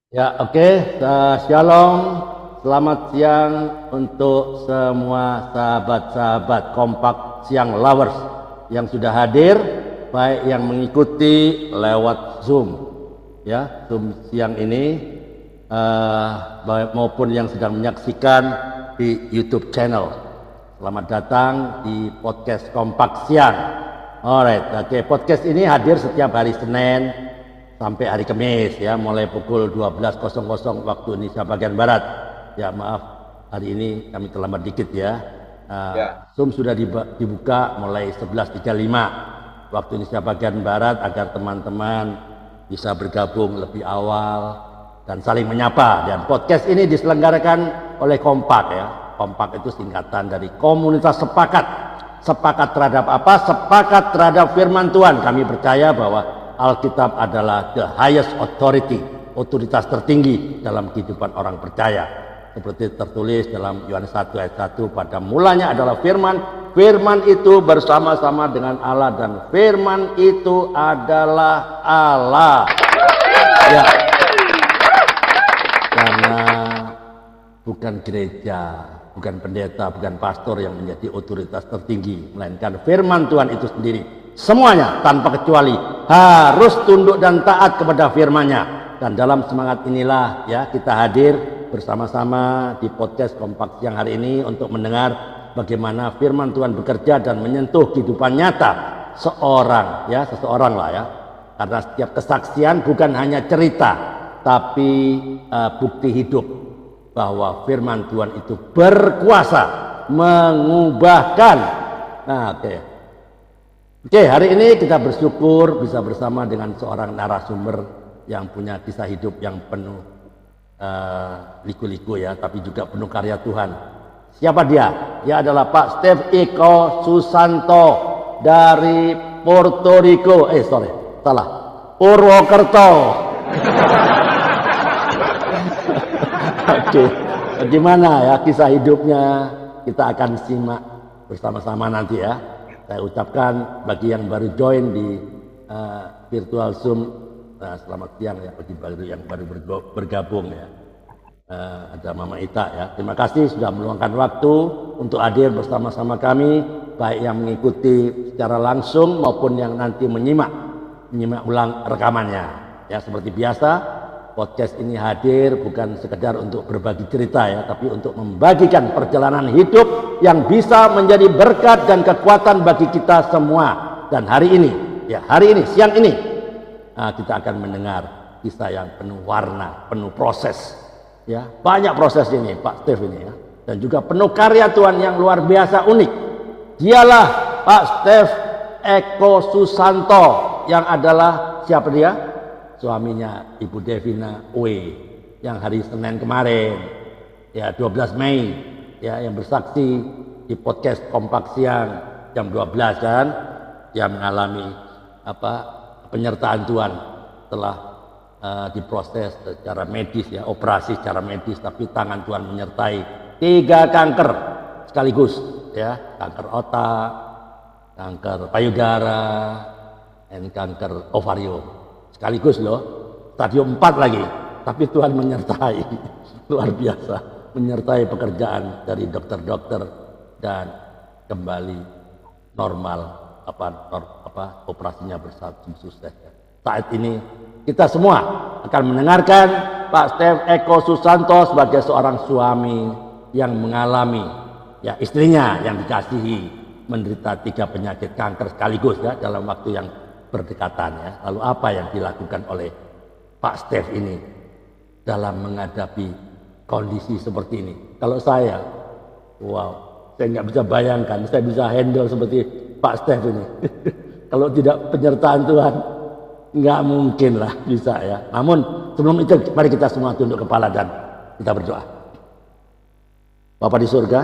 Ya, oke. Shalom. Selamat siang untuk semua sahabat-sahabat Kompak Siang Lovers yang sudah hadir, baik yang mengikuti lewat Zoom, ya, Zoom siang ini, baik maupun yang sedang menyaksikan di YouTube channel. Selamat datang di podcast Kompak Siang. Alright, oke. Podcast ini hadir setiap hari Senin sampai hari Kamis, ya, mulai pukul 12.00 waktu Indonesia bagian Barat. Ya, maaf, hari ini kami terlambat dikit, ya. Zoom sudah dibuka mulai 11.35 waktu Indonesia bagian Barat agar teman-teman bisa bergabung lebih awal dan saling menyapa. Dan podcast ini diselenggarakan oleh Kompak, ya. Kompak itu singkatan dari komunitas sepakat. Sepakat terhadap apa? Sepakat terhadap firman Tuhan. Kami percaya bahwa Alkitab adalah the highest authority, otoritas tertinggi dalam kehidupan orang percaya. Seperti tertulis dalam Yohanes 1 ayat 1, pada mulanya adalah firman, firman itu bersama-sama dengan Allah dan firman itu adalah Allah. Ya. Karena bukan gereja, bukan pendeta, bukan pastor yang menjadi otoritas tertinggi, melainkan firman Tuhan itu sendiri. Semuanya tanpa kecuali harus tunduk dan taat kepada firman-Nya. Dan dalam semangat inilah, ya, kita hadir bersama-sama di podcast Kompak Siang hari ini untuk mendengar bagaimana firman Tuhan bekerja dan menyentuh kehidupan nyata seseorang lah, ya. Karena setiap kesaksian bukan hanya cerita, tapi bukti hidup bahwa firman Tuhan itu berkuasa mengubahkan. Nah, Oke, hari ini kita bersyukur bisa bersama dengan seorang narasumber yang punya kisah hidup yang penuh liku-liku, ya, tapi juga penuh karya Tuhan. Siapa dia? Dia adalah Pak Steve Eko Susanto dari Puerto Rico. Purwokerto. Oke, bagaimana, ya, kisah hidupnya? Kita akan simak bersama-sama nanti, ya. Saya ucapkan bagi yang baru join di virtual Zoom, selamat siang, ya, bagi yang baru bergabung, ya. Ada Mama Ita, ya. Terima kasih sudah meluangkan waktu untuk hadir bersama-sama kami, baik yang mengikuti secara langsung maupun yang nanti menyimak ulang rekamannya. Ya, seperti biasa, podcast ini hadir bukan sekedar untuk berbagi cerita, ya, tapi untuk membagikan perjalanan hidup yang bisa menjadi berkat dan kekuatan bagi kita semua. Dan hari ini, siang ini, kita akan mendengar kisah yang penuh warna, penuh proses, ya. Banyak proses ini Pak Steve ini, ya. Dan juga penuh karya Tuhan yang luar biasa unik. Dialah Pak Steve Eko Susanto yang adalah, siapa dia? Suaminya Ibu Devina W, yang hari Senin kemarin, ya, 12 Mei, ya, yang bersaksi di podcast Kompak Siang jam 12, kan, yang mengalami penyertaan Tuhan setelah diproses secara medis, ya, operasi secara medis, tapi tangan Tuhan menyertai 3 kanker sekaligus, ya, kanker otak, kanker payudara, dan kanker ovarium sekaligus, loh, stadium 4 lagi, tapi Tuhan menyertai. Luar biasa, menyertai pekerjaan dari dokter-dokter dan kembali normal, operasinya sukses. Saat ini kita semua akan mendengarkan Pak Steve Eko Susanto sebagai seorang suami yang mengalami, ya, istrinya yang dikasihi menderita 3 penyakit kanker sekaligus, ya, dalam waktu yang berdekatan, ya. Lalu apa yang dilakukan oleh Pak Steve ini dalam menghadapi kondisi seperti ini? Kalau saya nggak bisa bayangkan saya bisa handle seperti Pak Steve ini. Kalau tidak penyertaan Tuhan, nggak mungkin lah bisa, ya. Namun sebelum itu, mari kita semua tunduk kepala dan kita berdoa. Bapa di surga,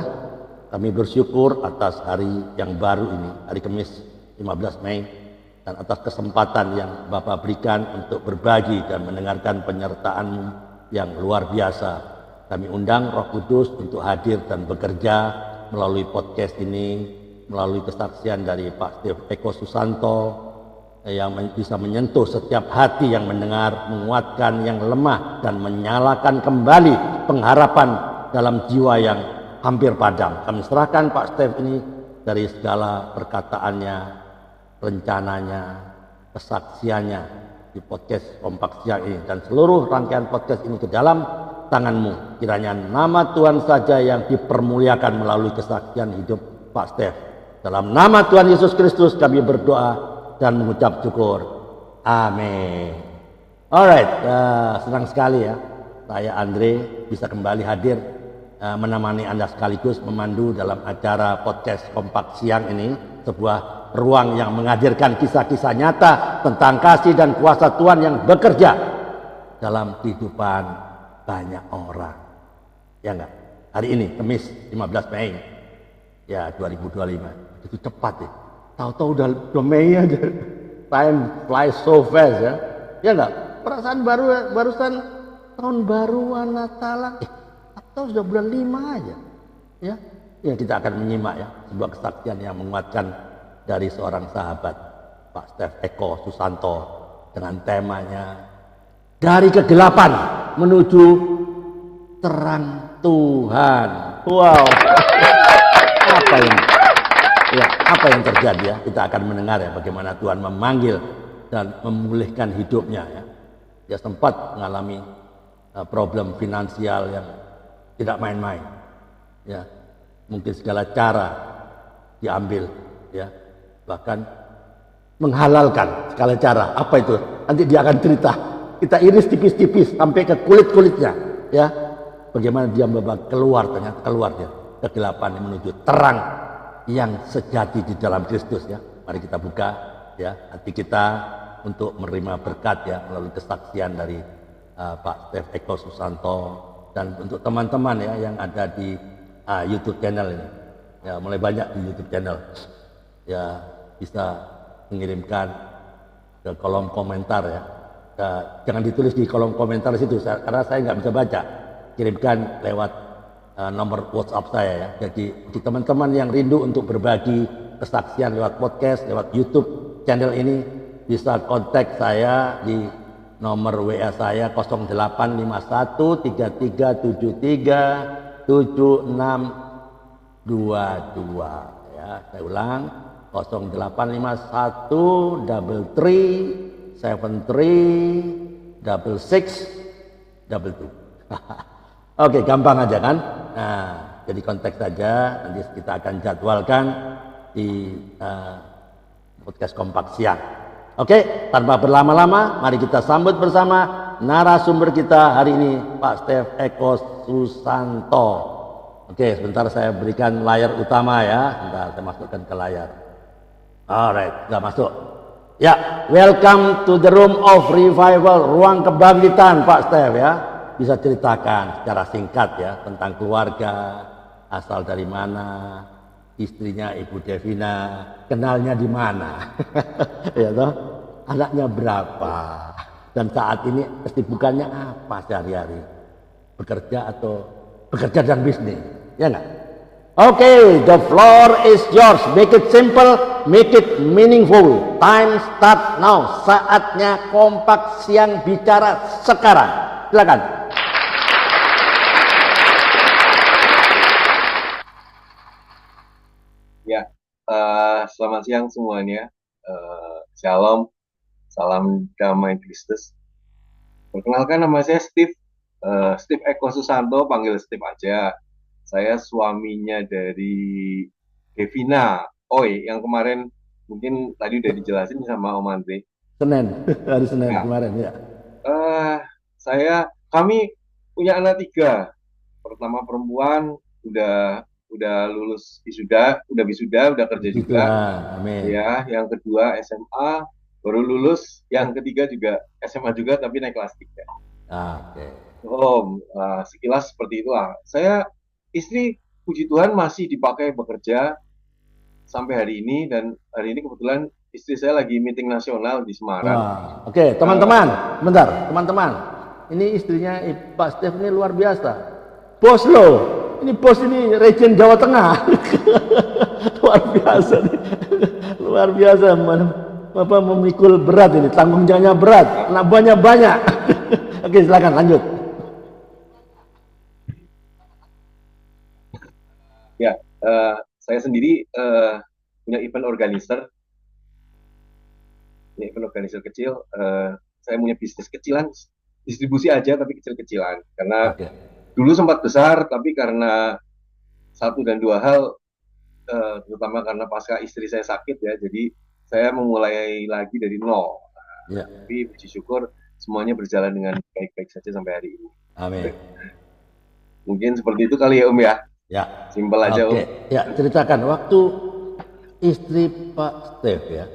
kami bersyukur atas hari yang baru ini, hari Kamis 15 Mei, dan atas kesempatan yang Bapak berikan untuk berbagi dan mendengarkan penyertaan-Mu yang luar biasa. Kami undang Roh Kudus untuk hadir dan bekerja melalui podcast ini, melalui kesaksian dari Pak Steve Eko Susanto, yang bisa menyentuh setiap hati yang mendengar, menguatkan yang lemah, dan menyalakan kembali pengharapan dalam jiwa yang hampir padam. Kami serahkan Pak Stef ini dari segala perkataannya, rencananya, kesaksiannya di podcast Kompak Siang ini, dan seluruh rangkaian podcast ini ke dalam tangan-Mu. Kiranya nama Tuhan saja yang dipermuliakan melalui kesaksian hidup Pak Stef. Dalam nama Tuhan Yesus Kristus kami berdoa dan mengucap syukur. Amin. Alright, senang sekali ya saya Andre bisa kembali hadir menemani Anda sekaligus memandu dalam acara podcast Kompak Siang ini, sebuah ruang yang menghadirkan kisah-kisah nyata tentang kasih dan kuasa Tuhan yang bekerja dalam kehidupan banyak orang. Ya enggak? Hari ini Kamis 15 Mei ya 2025. Itu cepat ya. Tahu-tahu udah Mei aja. Time flies so fast ya. Ya enggak? Perasaan barusan tahun baruan Natalan. Atau sudah bulan 5 aja. Ya. Ya kita akan menyimak ya sebuah kesaksian yang menguatkan dari seorang sahabat, Pak Stef Eko Susanto, dengan temanya dari kegelapan menuju terang Tuhan. Wow. Apa yang terjadi ya? Kita akan mendengar ya bagaimana Tuhan memanggil dan memulihkan hidupnya ya. Dia sempat mengalami problem finansial yang tidak main-main. Ya. Mungkin segala cara diambil ya. Bahkan menghalalkan segala cara. Apa itu? Nanti dia akan cerita. Kita iris tipis-tipis sampai ke kulit-kulitnya ya. Bagaimana dia keluar, ternyata keluar dia kegelapan menuju terang yang sejati di dalam Kristus ya. Mari kita buka ya hati kita untuk menerima berkat ya melalui kesaksian dari Pak Stef Eko Susanto, dan untuk teman-teman ya yang ada di YouTube channel ini. Ya, mulai banyak di YouTube channel. Ya, bisa mengirimkan ke kolom komentar ya. Jangan ditulis di kolom komentar situ karena saya nggak bisa baca. Kirimkan lewat nomor WhatsApp saya ya. Jadi di teman-teman yang rindu untuk berbagi kesaksian lewat podcast, lewat YouTube channel ini, bisa kontak saya di nomor WA saya 0851 3373 7622 ya. Saya ulang 0851 33 73 6622. Oke, gampang aja kan? Nah, jadi kontak saja, nanti kita akan jadwalkan di podcast Kompak Siang. Oke, tanpa berlama-lama, mari kita sambut bersama narasumber kita hari ini, Pak Stef Eko Susanto. Oke, sebentar saya berikan layar utama ya, sebentar saya masukkan ke layar. Alright, sudah masuk. Ya, welcome to the room of revival, ruang kebangkitan Pak Stef ya. Bisa ceritakan secara singkat ya tentang keluarga, asal dari mana, istrinya Ibu Devina, kenalnya di mana, ya toh, anaknya berapa, dan saat ini kesibukannya apa sehari-hari, bekerja dan bisnis, ya enggak? Oke, the floor is yours. Make it simple, make it meaningful. Time start now. Saatnya Kompak Siang bicara sekarang. Silakan. Ya, selamat siang semuanya. Shalom, salam damai Kristus. Perkenalkan, nama saya Steve Eko Susanto, panggil Steve aja. Saya suaminya dari Devina Oi, yang kemarin mungkin tadi udah dijelasin sama Om Andre. Hari Senin ya. Kemarin ya. Kami punya anak 3. Pertama perempuan, udah lulus wisuda, udah kerja juga. Amin. Ya, yang kedua SMA baru lulus, yang ketiga juga SMA juga tapi naik kelas 3. Oke. Sekilas seperti itulah. Istri puji Tuhan masih dipakai bekerja sampai hari ini, dan hari ini kebetulan istri saya lagi meeting nasional di Semarang. Oke, teman-teman, bentar, teman-teman. Ini istrinya Pak Stef ini luar biasa. Bos lo. Ini bos ini region Jawa Tengah. Luar biasa nih. Luar biasa. Bapak memikul berat ini, tanggung jawabnya berat, anak buahnya banyak. Oke, silakan lanjut. Ya, saya sendiri punya event organizer kecil. Saya punya bisnis kecilan, distribusi aja tapi kecil-kecilan. Karena Oke. dulu sempat besar, tapi karena satu dan dua hal, terutama karena pasca istri saya sakit ya, jadi saya memulai lagi dari nol. Ya. Tapi puji syukur semuanya berjalan dengan baik-baik saja sampai hari ini. Amin. Mungkin seperti itu kali ya Om ya. Ya. Simpel aja Oke. Om. Ya, ceritakan waktu istri Pak Steve ya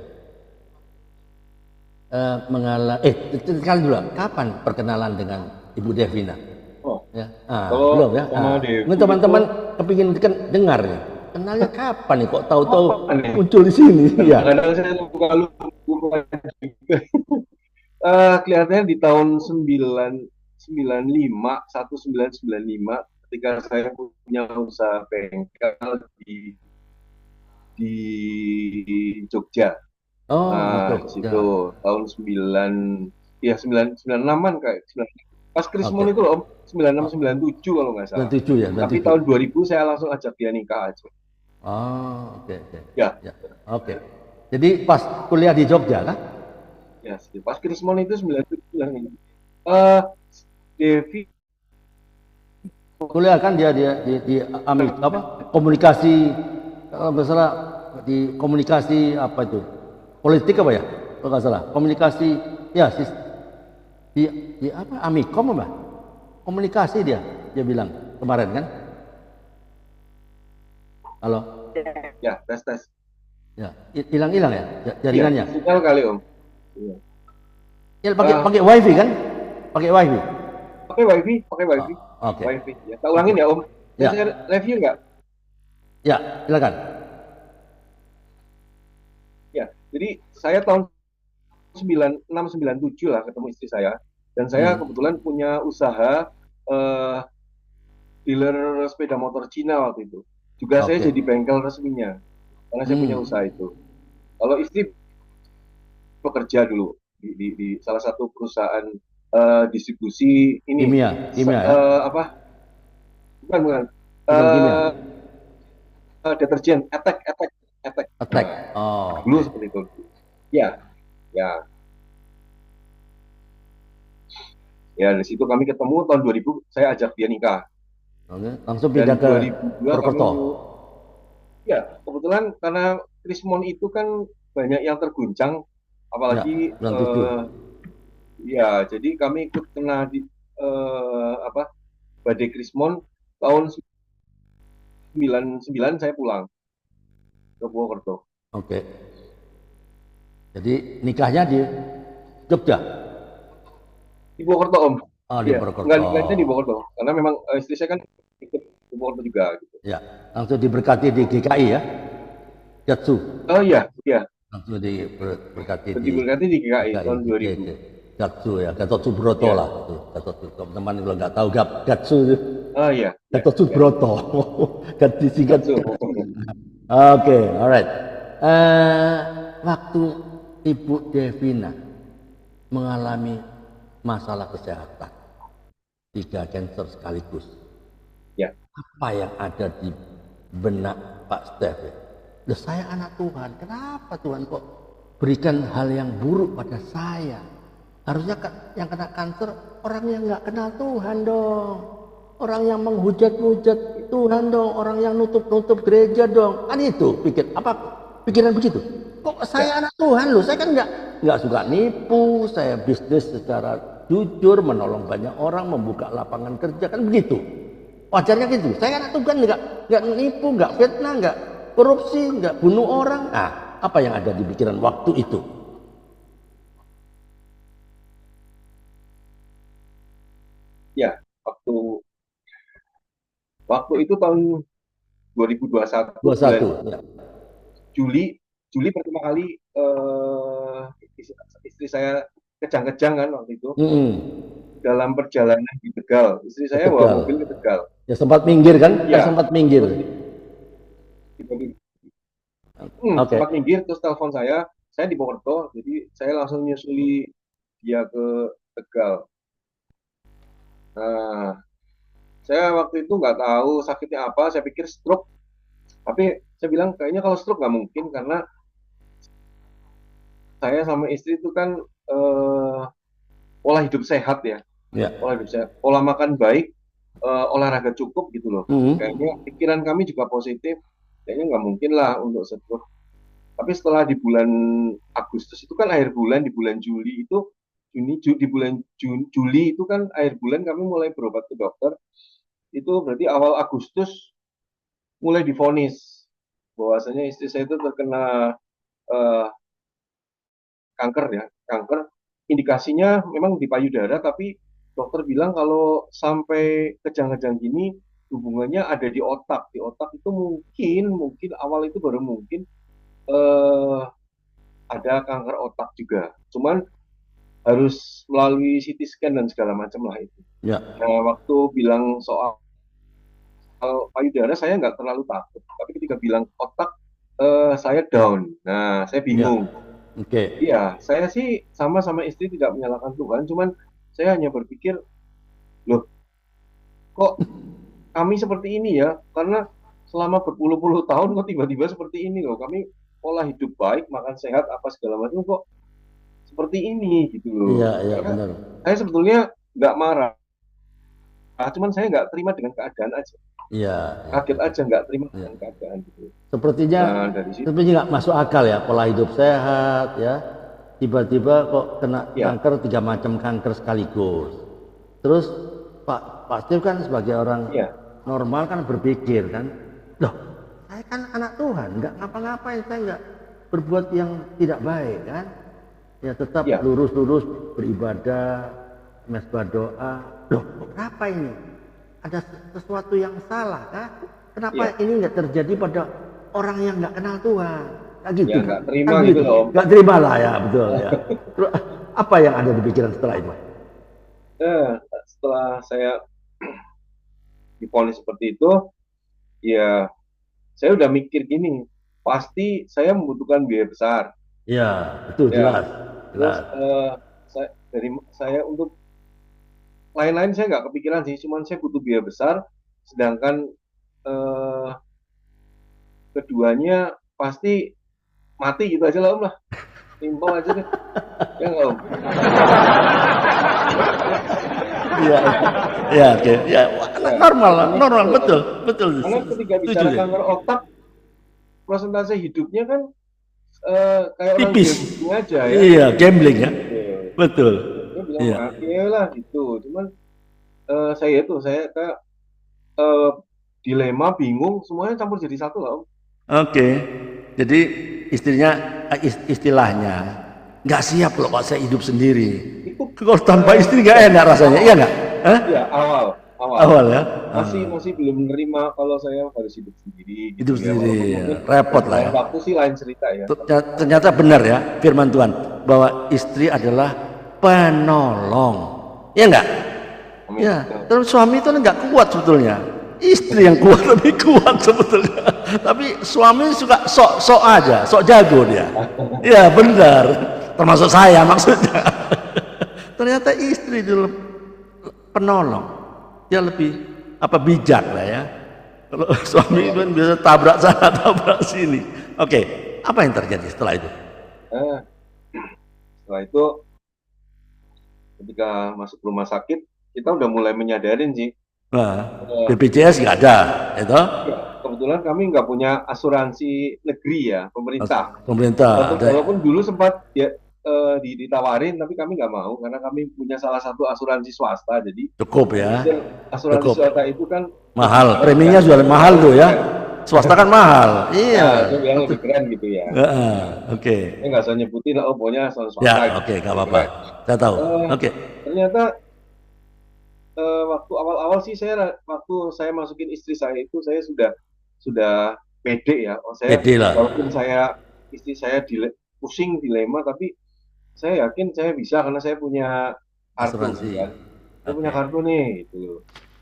ceritakan dulu kapan perkenalan dengan Ibu Devina? Oh, Ya, kalau belum ya. sama Devi Ini teman-teman kepingin dengar ya. Kenalnya kapan nih kok tahu-tahu muncul di sini? Ya. Kadang saya lupa juga. Kelihatannya di tahun 1995 ketika saya punya usaha bengkel di Jogja. Oh, Di situ tahun 96-an kayak 96. Pas Krismon itu loh Om, 96 97 kalau nggak salah. 97 ya, 97. Tapi tahun 2000 saya langsung ajak dia nikah aja. Oh, oke. Ya. Oke. Jadi pas kuliah di Jogja kan? Ya, pas Krismon itu 97. Devi Kuliah kan dia di komunikasi salah di komunikasi apa itu? Politik apa ya? Kalau nggak salah. Komunikasi ya di apa? Amikom apa? Komunikasi dia bilang kemarin kan? Halo? Ya, tes. Ya, hilang ya jaringannya. Ya, sinyal kali Om. Iya. Ya, pakai wifi kan? Pakai wifi. Pakai wifi. Oke. Wifi. Ya, tak ulangin ya Om. Ya. Saya review nggak? Ya, silakan. Ya, jadi saya tahun 96-97 lah ketemu istri saya. Dan saya kebetulan punya usaha dealer sepeda motor Cina waktu itu. Juga saya jadi bengkel resminya. Karena saya punya usaha itu. Kalau istri bekerja dulu di salah satu perusahaan distribusi ini. Kimia ya? Apa? Bukan. Kimia. Deterjen, Attack. Oh. Dulu seperti itu. Ya. Ya, dari situ kami ketemu tahun 2000, saya ajak dia nikah. Oke, langsung pindah ke Purwokerto. Ya, kebetulan karena Krismon itu kan banyak yang terguncang, apalagi ya, jadi kami ikut kena di badai Krismon tahun 99 saya pulang ke Purwokerto. Oke. Jadi nikahnya di Jogja? Di Purwokerto Om. Oh, di Purwokerto. Nikahnya di Purwokerto, karena memang istri saya kan ikut di Purwokerto juga. Gitu. Ya, langsung diberkati di GKI ya? Gatsu. Oh iya. Langsung diberkati di GKI tahun 2000. Gatsu ya, Gatot Subroto lah. Teman-teman kalau nggak tahu Gatsu. Oh iya. Gatot Subroto. Disingkat. Oke, alright. Waktu Ibu Devina mengalami masalah kesehatan, 3 kanker sekaligus. Ya. Apa yang ada di benak Pak Steve? Loh, saya anak Tuhan, kenapa Tuhan kok berikan hal yang buruk pada saya? Harusnya yang kena kanker orang yang nggak kenal Tuhan dong. Orang yang menghujat-hujat Tuhan dong, orang yang nutup-nutup gereja dong. Kan itu pikiran begitu. Kok saya anak Tuhan loh, saya kan nggak suka nipu, saya bisnis secara jujur, menolong banyak orang, membuka lapangan kerja, kan begitu. Wajarnya gitu. Saya anak Tuhan nggak nipu, nggak fitnah, nggak korupsi, nggak bunuh orang. Nah, apa yang ada di pikiran waktu itu? Ya, waktu itu tahun 2021. 21. Ya. Juli pertama kali istri saya kejang-kejang kan waktu itu. Dalam perjalanan di Tegal, istri saya bawa mobil ke Tegal. Ya sempat minggir kan? Ya sempat minggir. Sempat minggir, terus telepon saya, saya di Purwokerto, jadi saya langsung nyusuli dia ke Tegal. Nah, saya waktu itu nggak tahu sakitnya apa, saya pikir stroke, tapi saya bilang kayaknya kalau stroke nggak mungkin karena saya sama istri itu kan pola hidup sehat ya, Ya. pola hidup sehat, pola makan baik, olahraga cukup gitu loh. Mhm. Kayaknya pikiran kami juga positif, kayaknya nggak mungkin lah untuk stroke. Tapi setelah di bulan Agustus itu kan akhir bulan, di bulan Juli itu di bulan Juli itu kan akhir bulan kami mulai berobat ke dokter. Itu berarti awal Agustus mulai divonis bahwasanya istri saya itu terkena eh, kanker ya, kanker. Indikasinya memang di payudara, tapi dokter bilang kalau sampai kejang-kejang gini hubungannya ada di otak. Di otak itu mungkin awal itu baru mungkin eh, ada kanker otak juga. Cuman harus melalui CT scan dan segala macam lah itu. Ya. Nah, waktu bilang soal payudara saya nggak terlalu takut, tapi ketika bilang otak saya down. Nah, saya Ya. bingung. Oke. Iya, saya sih sama istri tidak menyalahkan Tuhan, cuman saya hanya berpikir, loh, kok kami seperti ini ya? Karena selama berpuluh-puluh tahun kok tiba-tiba seperti ini loh. Kami pola hidup baik, makan sehat, apa segala macam kok seperti ini gitu loh. Iya, iya Karena benar. saya sebetulnya nggak marah, cuman saya nggak terima dengan keadaan aja. Iya, iya, Kaget aja nggak terima iya. dengan keadaan gitu. Sepertinya Nah, dari situ, sepertinya nggak masuk akal ya, pola hidup sehat ya. Tiba-tiba kok kena ya, kanker, 3 macam kanker sekaligus. Terus Pak Steve kan sebagai orang ya, normal kan berpikir kan, loh saya kan anak Tuhan, nggak ngapa-ngapain, saya nggak berbuat yang tidak baik kan. Ya tetap ya, lurus-lurus beribadah, mesbah doa. Loh, kenapa ini? Ada sesuatu yang salah kah? Kenapa ya, ini nggak terjadi pada orang yang nggak kenal Tuhan? Kayak ya gitu kan? nggak terima Kan gitu gitu. loh Om. Nggak terima lah ya, betul ya. Terus apa yang ada di pikiran setelah itu? Eh, Setelah saya diponis seperti itu, ya saya udah mikir gini, pasti saya membutuhkan biaya besar. Ya, itu Ya, jelas, terus jelas. saya untuk lain-lain saya nggak kepikiran sih, cuman saya butuh biaya besar, sedangkan eh, keduanya pasti mati gitu aja lah Om lah, simpel aja deh, ya nggak Om? Iya, ya, oke, ya, Ya, normal, karena normal, betul, betul, karena ketika setuju bicara ya. kanker otak, persentase hidupnya kan kayak orang Tipis, gambling aja ya. iya, gambling ya, Gitu. betul, Dia bilang iya, mati ya lah gitu. Cuman saya kayak eh, dilema, bingung, semuanya campur jadi satu lah Om. oke. Jadi istrinya, istilahnya nggak siap loh kalau saya hidup sendiri. Itu Kalau tanpa istri nggak enak rasanya, awal, iya nggak? Hah? ya awal, awal. Awal ya. Masih masih belum menerima kalau saya harus hidup sendiri gitu Hidup ya. Walaupun sendiri, ya. mungkin Repot lah lain ya. waktu sih lain cerita ya. Ternyata benar ya firman Tuhan bahwa istri adalah penolong, ya nggak? Amin. Ya, terus suami itu nggak kuat sebetulnya. Istri yang kuat lebih kuat sebetulnya. Tapi suami suka sok-sok aja, sok jago dia. Ya benar. Termasuk saya maksudnya. Ternyata istri itu penolong. Dia lebih bijak lah ya. Kalau suami kan biasa tabrak sana, tabrak sini. Oke, apa yang terjadi setelah itu? Eh, Setelah itu ketika masuk rumah sakit kita udah mulai menyadarin sih. Nah, Eh, BPJS nggak ada, itu Ya, kebetulan kami nggak punya asuransi negeri ya, pemerintah. pemerintah Walaupun, ada, walaupun dulu sempat ya, ditawarin, tapi kami nggak mau karena kami punya salah satu asuransi swasta. Jadi cukup ya, hasil asuransi cukup. swasta itu kan lebih Mahal, keren preminya kan, juga mahal tuh ya. keren. Swasta kan mahal, Nah, iya. saya bilang lebih keren gitu ya. Heeh, oke. Saya nggak usah nyebutin lah, oh pokoknya asuransi swasta Ya, gitu. oke, nggak Lebih apa-apa. keren. Saya tahu. Eh, Oke, Ternyata waktu awal-awal sih waktu saya masukin istri saya itu saya sudah pede ya. Oh, saya pede lah. walaupun istri saya pusing dilema, tapi saya yakin saya bisa karena saya punya kartu gitu Asuransi. kan. Saya punya Oke. kartu nih gitu.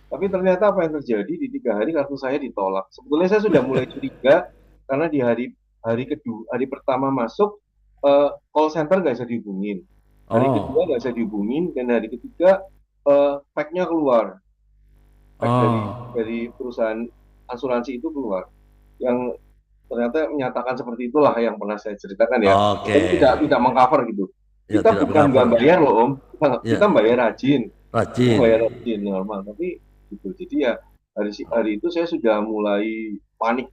Tapi ternyata apa yang terjadi di 3 hari kartu saya ditolak. Sebetulnya saya sudah mulai curiga karena di hari hari kedua hari pertama masuk call center nggak bisa dihubungin. Hari kedua Oh, nggak bisa dihubungin, dan hari ketiga pack-nya keluar, pack oh, dari perusahaan asuransi itu keluar, yang ternyata menyatakan seperti itulah yang pernah saya ceritakan ya. oke. Jadi tidak mengcover gitu. Ya Kita tidak bukan mengcover. nggak bayar loh Om, Ya, kita bayar rajin, kita rajin. bayar rajin normal, tapi gitu. Jadi ya hari itu saya sudah mulai panik,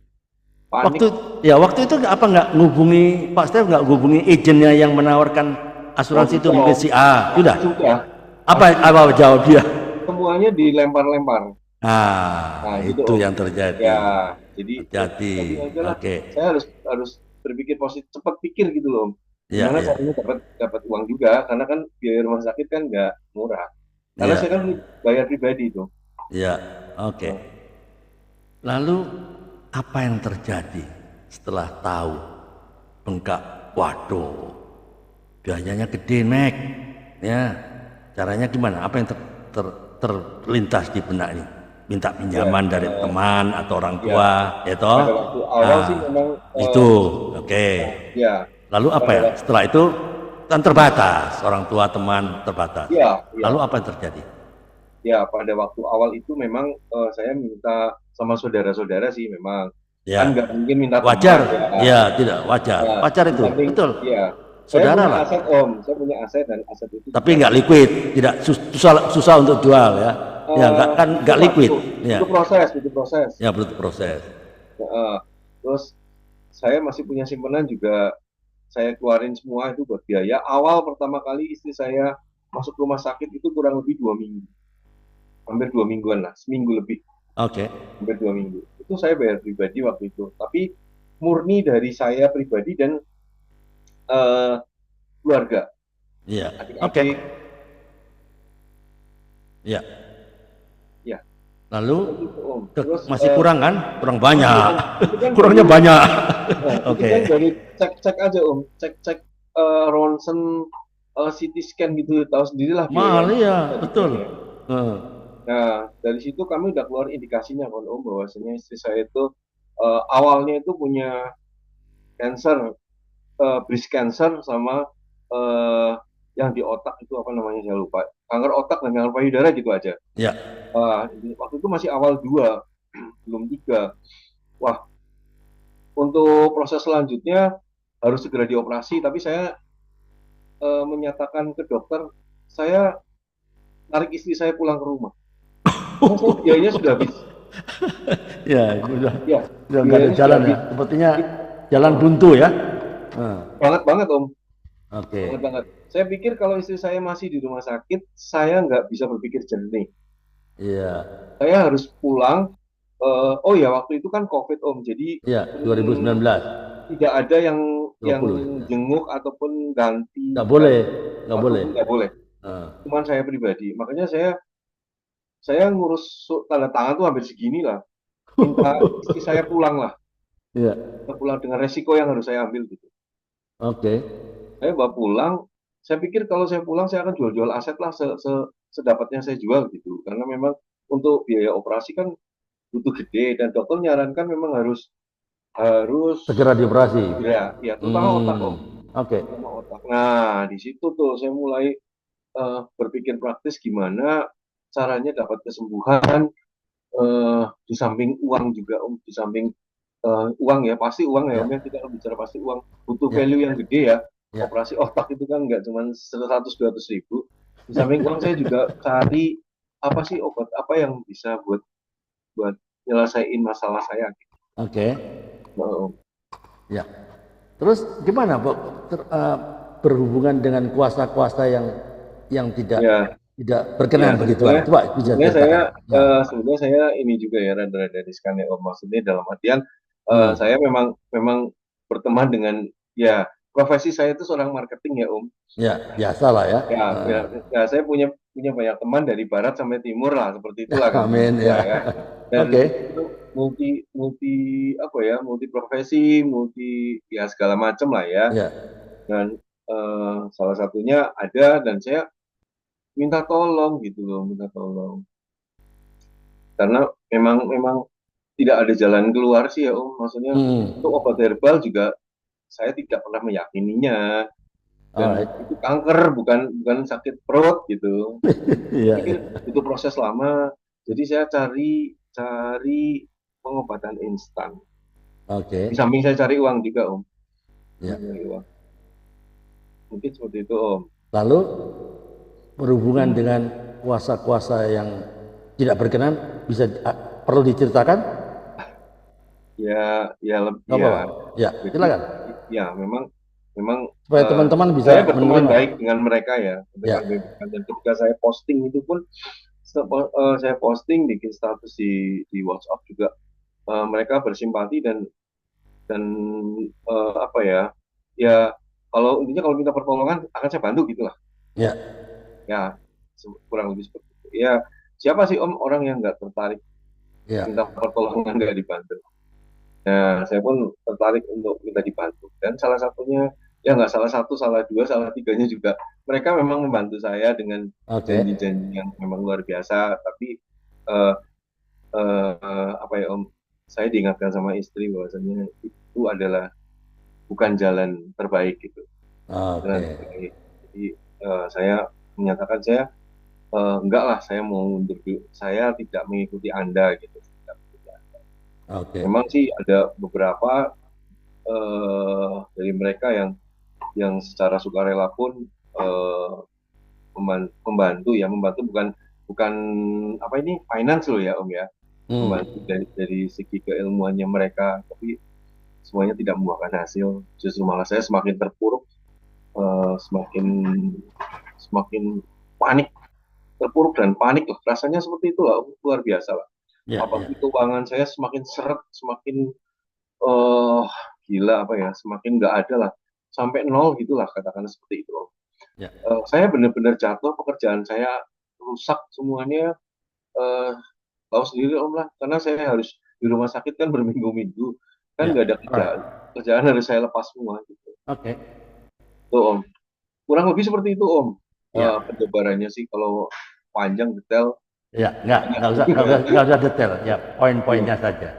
Waktu panik. waktu itu apa nggak ngubungi Pak Stef, nggak ngubungi agennya yang menawarkan Oh asuransi itu, sudah mungkin Om, si A, sudah. sudah, Apa pasti apa jawab dia? semuanya dilempar-lempar. Ah, Nah gitu itu Om. yang Ya, terjadi. jadi Hati-hati. jadi ya udahlah, Oke. saya harus harus berpikir positif, cepat pikir gitu loh Om. Ya, Gimana ya. caranya dapat dapat uang juga, karena kan biaya rumah sakit kan nggak murah. Karena Ya, saya kan bayar pribadi tuh. ya. Oke. Nah, Lalu apa yang terjadi setelah tahu bengkak? Waduh, biayanya gede, Mek. Ya, caranya gimana? Apa yang terlintas di benak ini? Minta ya, pinjaman dari teman atau orang ya, tua, ya toh? pada waktu awal Nah, sih memang itu, oke. ya, Lalu apa pada ya? waktu Setelah itu kan terbatas, orang tua, teman terbatas. ya, Lalu ya, apa yang terjadi? ya, pada waktu awal itu memang saya minta sama saudara-saudara sih, memang kan Ya, nggak mungkin minta wajar. teman ya. Ya, tidak wajar. Nah, Wajar di itu, samping betul. ya, saya Saudara punya lah. aset Om, saya punya aset, dan aset itu Tapi juga nggak liquid, tidak susah susah untuk jual ya. Ya, nggak kan nggak itulah, liquid. Ya, butuh proses, butuh proses. ya butuh proses. Heeh. Terus saya masih punya simpanan juga, saya keluarin semua itu buat biaya. Awal pertama kali istri saya masuk rumah sakit itu kurang lebih 2 minggu, hampir 2 mingguan lah, seminggu lebih, Oke. hampir 2 minggu. Itu saya bayar pribadi waktu itu. Tapi murni dari saya pribadi dan eh, keluarga, Iya. Oke. adik-adik, Iya. ya Lalu seperti itu Om. Terus masih kurang kan? Kurang masih banyak. Om, itu kan Kurangnya dari, banyak. nah, itu Oke. kan dari cek-cek aja Om, cek-cek ronsen, CT scan gitu, tahu sendirilah Mahal biayanya ya, tadi betul. kan ya. Eh, Nah, dari situ kami udah keluar indikasinya kan Om, bahwasanya istri saya itu awalnya itu punya cancer, breast cancer, sama eh, yang di otak itu apa namanya saya lupa. Kanker otak dan kanker payudara gitu aja. ya, Waktu itu masih awal dua, belum tiga. Wah, untuk proses selanjutnya harus segera dioperasi, tapi saya menyatakan ke dokter, saya tarik istri saya pulang ke rumah. Karena saya biayanya sudah habis. ya, sudah Ya, nggak ada biayanya sudah jalan ya. habis. Sepertinya It- jalan eh, buntu ya. Eh, banget banget Om, oke. banget banget. Saya pikir kalau istri saya masih di rumah sakit, saya nggak bisa berpikir jernih. Iya. Saya harus pulang. Oh ya, waktu itu kan COVID Om, jadi Iya, hmm, 2019. tidak ada yang 20 ya. jenguk ataupun Nggak ganti boleh, ganti nggak waktu boleh. pun nggak boleh. Eh, Cuman saya pribadi, makanya saya ngurus tanda tangan tuh hampir segini lah. Minta istri saya pulang lah, iya. kita pulang dengan resiko yang harus saya ambil gitu. Oke. Saya bawa pulang. Saya pikir kalau saya pulang saya akan jual-jual aset lah, sedapatnya saya jual gitu. Karena memang untuk biaya operasi kan butuh gede, dan dokter menyarankan memang harus harus Segera dioperasi. ya, ya terutama otak Hmm. Om, Oke. terutama otak. Nah di situ tuh saya mulai berpikir praktis gimana caranya dapat kesembuhan, di samping uang juga Om, di samping uang ya, pasti uang ya Ya. Om ya, kita bicara pasti uang, butuh Ya. value yang gede ya. Ya. Operasi otak itu kan nggak cuma 100-200 ribu. Di samping uang saya juga cari apa sih, obat apa yang bisa buat buat nyelesain masalah saya gitu. Oke. Nah, Ya. Terus gimana, Bu? Berhubungan dengan kuasa-kuasa yang tidak ya, tidak ya berkenan begituan. sebetulnya Coba bisa sebetulnya saya ceritakan. Ya. sebetulnya saya ini juga ya, rada-rada riskan ya Om, maksudnya dalam artian Hmm. saya memang memang berteman dengan, ya, profesi saya itu seorang marketing ya Om. Ya, biasa lah ya. Ya, ya, ya, saya punya punya banyak teman dari barat sampai timur lah, seperti itulah gampang Amin lah ya. ya. Dan Oke. itu multi multi apa ya, multi profesi, multi ya segala macam lah ya. Ya. Dan salah satunya ada, dan saya minta tolong gitu loh, minta tolong. Karena memang memang tidak ada jalan keluar sih ya Om. Maksudnya untuk Hmm. obat herbal juga saya tidak pernah meyakininya, dan Alright. itu kanker, bukan bukan sakit perut gitu. Iya, iya. Pikir butuh proses lama, jadi saya cari cari pengobatan instan. Oke. Di samping saya cari uang juga, Om. Ya. Cari uang. Mungkin seperti itu, Om. Lalu berhubungan dengan kuasa-kuasa yang tidak berkenan bisa perlu diceritakan? Ya, ya, Nggak ya. apa-apa. Ya, Jadi, silakan. ya memang, memang Supaya teman-teman bisa saya berteman menerima. baik dengan mereka ya, Ya, dan ketika saya posting itu pun, saya posting bikin status di WhatsApp juga, mereka bersimpati dan apa ya, ya kalau intinya kalau minta pertolongan akan saya bantu gitulah. ya, Ya, kurang lebih seperti itu. Ya, siapa sih Om orang yang nggak tertarik ya. minta pertolongan nggak dibantu? Nah, saya pun tertarik untuk minta dibantu. Dan salah satunya, ya nggak salah satu, salah dua, salah tiganya juga. Mereka memang membantu saya dengan Oke. janji-janji yang memang luar biasa. Tapi eh, apa ya Om, saya diingatkan sama istri bahwasanya itu adalah bukan jalan terbaik gitu. Oke. Jalan terbaik. Jadi saya menyatakan saya enggak lah, saya mau mundur dulu. Saya tidak mengikuti Anda gitu. Tidak mengikuti Anda. Oke. Memang sih ada beberapa dari mereka yang secara sukarela pun membantu ya, membantu bukan bukan apa ini finance loh ya Om ya, Hmm. membantu dari segi keilmuannya mereka, tapi semuanya tidak membuahkan hasil, justru malah saya semakin terpuruk, semakin semakin panik, terpuruk dan panik lah, rasanya seperti itu lah, luar biasa lah. Ya, ya, Apalagi keuangan saya semakin seret, semakin eh gila apa ya, semakin nggak ada lah, sampai nol gitulah katakan seperti itu Om. ya. Saya benar-benar jatuh, pekerjaan saya rusak semuanya, eh tahu sendiri Om lah, karena saya harus di rumah sakit kan berminggu-minggu, kan Ya. nggak ada kerjaan, Alright. kerjaan harus saya lepas semua gitu. Oke. Tuh Om, kurang lebih seperti itu Om. Ya. Penjabarannya sih kalau panjang detail Ya, banyak. nggak usah detail. Ya, Iya, poin-poinnya saja.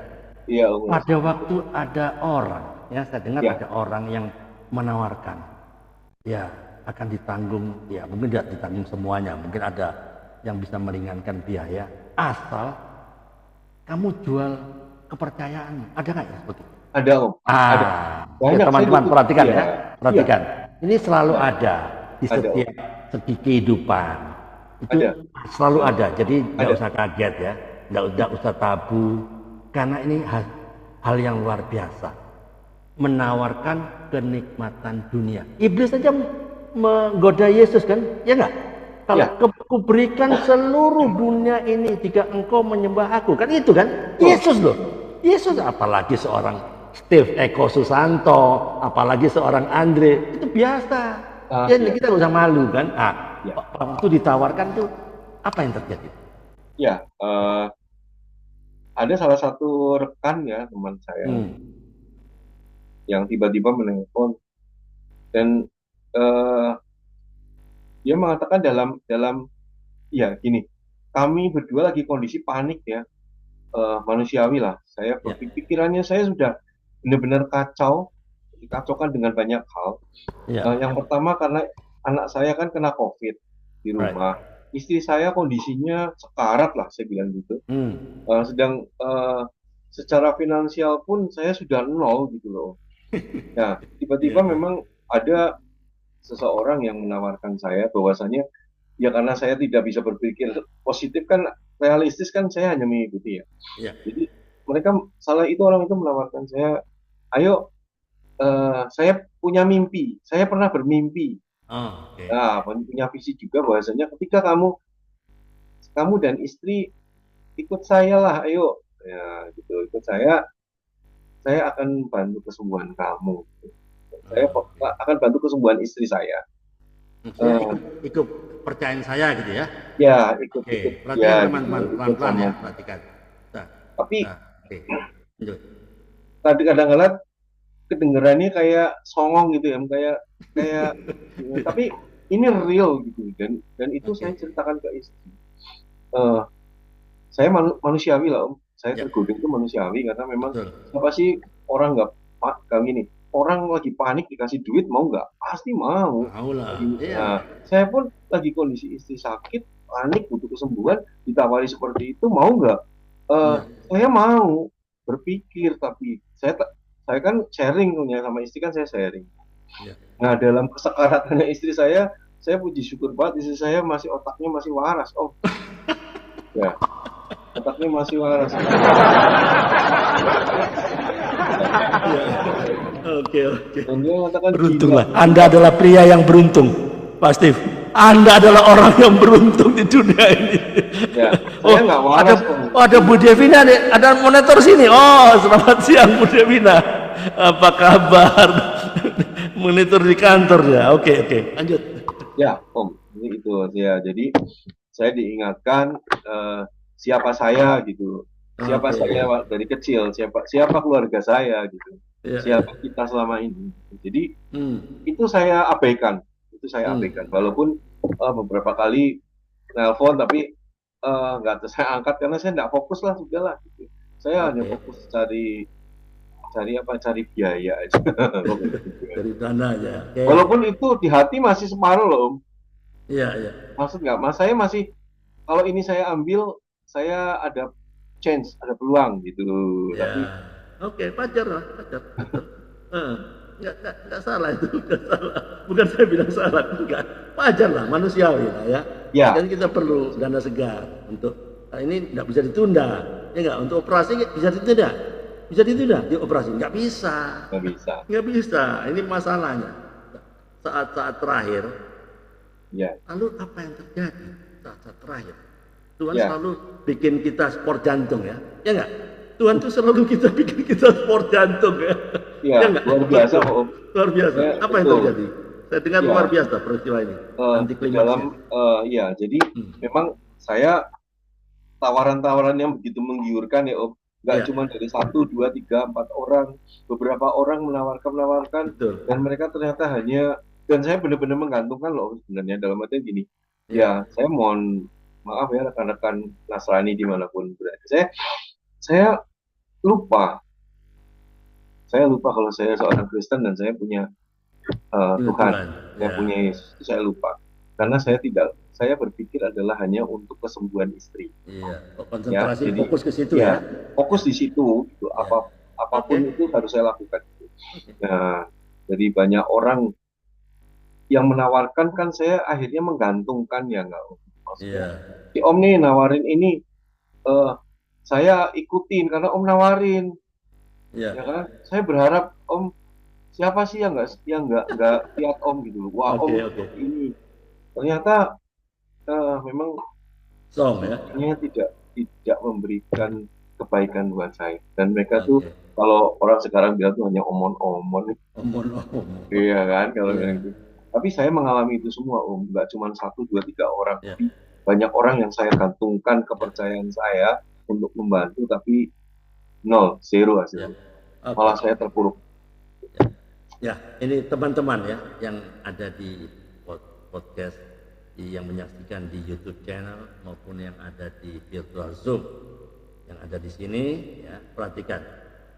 iya Om. Pada waktu ada orang, ya saya dengar Ya, ada orang yang menawarkan, ya akan ditanggung, ya mungkin tidak ditanggung semuanya, mungkin ada yang bisa meringankan biaya, asal kamu jual kepercayaan. Ada nggak ya seperti itu? ada Om, ada Ya banyak saya teman-teman tutup. perhatikan Iya, ya, iya, perhatikan. Ini selalu ya, ada di ada Om, setiap segi kehidupan. Itu ada, selalu ada. Jadi nggak ada. usah kaget ya, nggak usah tabu, karena ini hal yang luar biasa. Menawarkan kenikmatan dunia. Iblis saja menggoda Yesus kan, ya nggak? Kalau Ya, kuberikan seluruh dunia ini jika engkau menyembah aku, kan itu kan? betul. Yesus loh. Yesus apalagi seorang Steve Eko Susanto, apalagi seorang Andre, itu biasa. Ya Ya, kita nggak usah malu kan? ya, Waktu ditawarkan tuh apa yang terjadi? ya. Ada salah satu rekan ya teman saya Hmm. yang tiba-tiba menelpon dan eh, dia mengatakan dalam dalam ya gini, kami berdua lagi kondisi panik ya, manusiawi lah. Saya Ya, pikirannya saya sudah benar-benar kacau, dikacaukan dengan banyak hal. ya, Yang pertama karena anak saya kan kena COVID di right. rumah, istri saya kondisinya sekarat lah, saya bilang gitu. Hmm. Sedang secara finansial pun saya sudah nol gitu loh. Nah, Iya, tiba-tiba iya, memang ada seseorang yang menawarkan saya bahwasanya ya karena saya tidak bisa berpikir positif kan, realistis kan, saya hanya mengikuti ya. iya. Jadi mereka salah itu, orang itu menawarkan saya, ayo, saya punya mimpi, saya pernah bermimpi, Oh, oke. nah punya visi juga bahwasanya ketika kamu kamu dan istri ikut saya lah, ayo, ya gitu, ikut saya akan bantu kesembuhan kamu. Saya Oke. akan bantu kesembuhan istri saya. Saya Eh, ikut percayaan saya gitu ya. ya Oke, ikut ya perhatikan gitu, teman-teman, ikut pelan-pelan sama. ya, perhatikan. Nah, Tapi nah, oke, lanjut. tadi kadang-kadang kedengerannya kayak songong gitu ya, kayak kayak tapi ini real gitu, dan itu Oke, saya ceritakan ke istri. Eh, saya manusiawi lah Om, saya ya, tergoda itu manusiawi karena memang betul. siapa sih orang nggak gini, orang lagi panik dikasih duit mau nggak? Pasti mau. Mau lah. Nah, Iya. saya pun lagi kondisi istri sakit, panik, butuh kesembuhan, ditawari seperti itu mau nggak? Eh, Iya. saya mau berpikir, tapi saya kan sharing punya sama istri kan saya sharing. Iya. Nah, dalam kesekaratannya istri saya puji syukur banget istri saya masih otaknya masih waras. Oh, ya, otaknya masih waras. Oke, oke. Dan dia mengatakan Beruntunglah. Anda adalah pria yang beruntung, Pak Steve. Anda adalah orang yang beruntung di dunia ini. ya, saya nggak waras. Ada Bu Devina nih, ada monitor sini. Oh, selamat siang Bu Devina. Apa kabar? Monitor di kantor ya. Oke, lanjut. Ya, Om, ini itu ya. Jadi saya diingatkan siapa saya gitu, siapa saya dari kecil, siapa keluarga saya gitu, siapa kita selama ini. Jadi itu saya abaikan, Walaupun beberapa kali nelpon tapi nggak saya angkat karena saya nggak fokus lah, sudahlah. Gitu. Saya hanya fokus cari biaya aja. Dari dana aja. Walaupun itu di hati masih separuh loh, Om. Iya. Maksud nggak, Mas? Saya masih, kalau ini saya ambil, saya ada chance, ada peluang gitu. Ya. Tapi oke, wajar lah, wajar. Nggak salah itu, nggak salah. Bukan saya bilang salah, enggak. Wajar lah, manusiawi lah ya. Ya. Dan kita perlu dana segar untuk ini nggak bisa ditunda, ya nggak? Untuk operasi bisa ditunda, di operasi nggak bisa. Ini masalahnya saat terakhir. Ya. Lalu apa yang terjadi saat terakhir? Tuhan selalu bikin kita sport jantung ya nggak? Tuhan tuh selalu bikin kita sport jantung ya. Ya nggak? Luar biasa Om. Luar biasa. Ya, apa yang terjadi? Saya dengar luar biasa peristiwa ini. Jadi memang saya tawaran-tawaran yang begitu menggiurkan ya Om. Nggak cuma dari 1, 2, 3, 4 orang, beberapa orang menawarkan. Betul. Dan mereka ternyata dan saya benar-benar menggantungkan loh sebenarnya, dalam artian gini. Ya, saya mohon maaf ya rekan-rekan Nasrani dimanapun berada. Saya lupa kalau saya seorang Kristen dan saya punya Tuhan, saya punya Yesus. Saya lupa karena saya berpikir adalah hanya untuk kesembuhan istri. Konsentrasi fokus ke situ ya. Fokus di situ, gitu. Apapun itu harus saya lakukan. Nah, jadi banyak orang yang menawarkan kan saya akhirnya menggantungkan ya nggak maksudnya. Si Om nih nawarin ini, saya ikutin karena Om nawarin. Ya kan? Saya berharap Om, siapa sih yang nggak lihat Om gitu loh. Wah Om ini ternyata memang tidak memberikan kebaikan buat saya. Dan mereka tuh kalau orang sekarang bilang tuh hanya omon-omon. Iya kan kalau bilang gitu. Tapi saya mengalami itu semua Om, nggak cuma 1, 2, 3 orang, tapi banyak orang yang saya gantungkan kepercayaan saya untuk membantu, tapi 0 hasilnya. Malah saya terpuruk. Ya, ini teman-teman ya yang ada di podcast, yang menyaksikan di YouTube channel maupun yang ada di virtual Zoom, yang ada di sini ya, perhatikan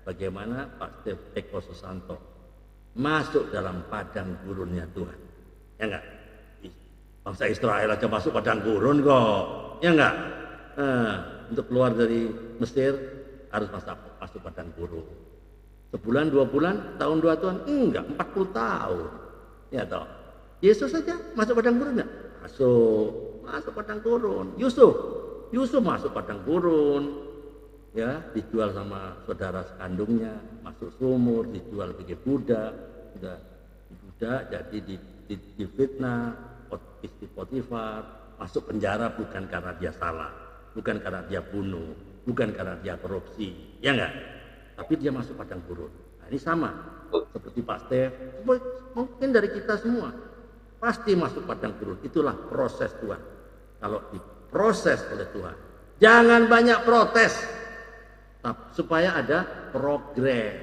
bagaimana Pak Steve Eko Susanto masuk dalam padang gurunnya Tuhan. Ya enggak? Bangsa Israel aja masuk padang gurun kok. Ya enggak? Untuk keluar dari Mesir harus masuk padang gurun. Sebulan, 2 bulan, tahun 2 tahun? Enggak, 40 tahun. Ya toh. Yesus saja masuk padang gurun enggak? Masuk padang gurun. Yusuf masuk padang gurun. Ya, dijual sama saudara sekandungnya, masuk sumur, dijual sebagai budak, jadi difitnah, istri Potifar, masuk penjara bukan karena dia salah, bukan karena dia bunuh, bukan karena dia korupsi, ya enggak? Tapi dia masuk padang gurun. Nah, ini sama seperti Pak Steve, mungkin dari kita semua pasti masuk padang gurun. Itulah proses Tuhan. Kalau diproses oleh Tuhan, jangan banyak protes, supaya ada progres,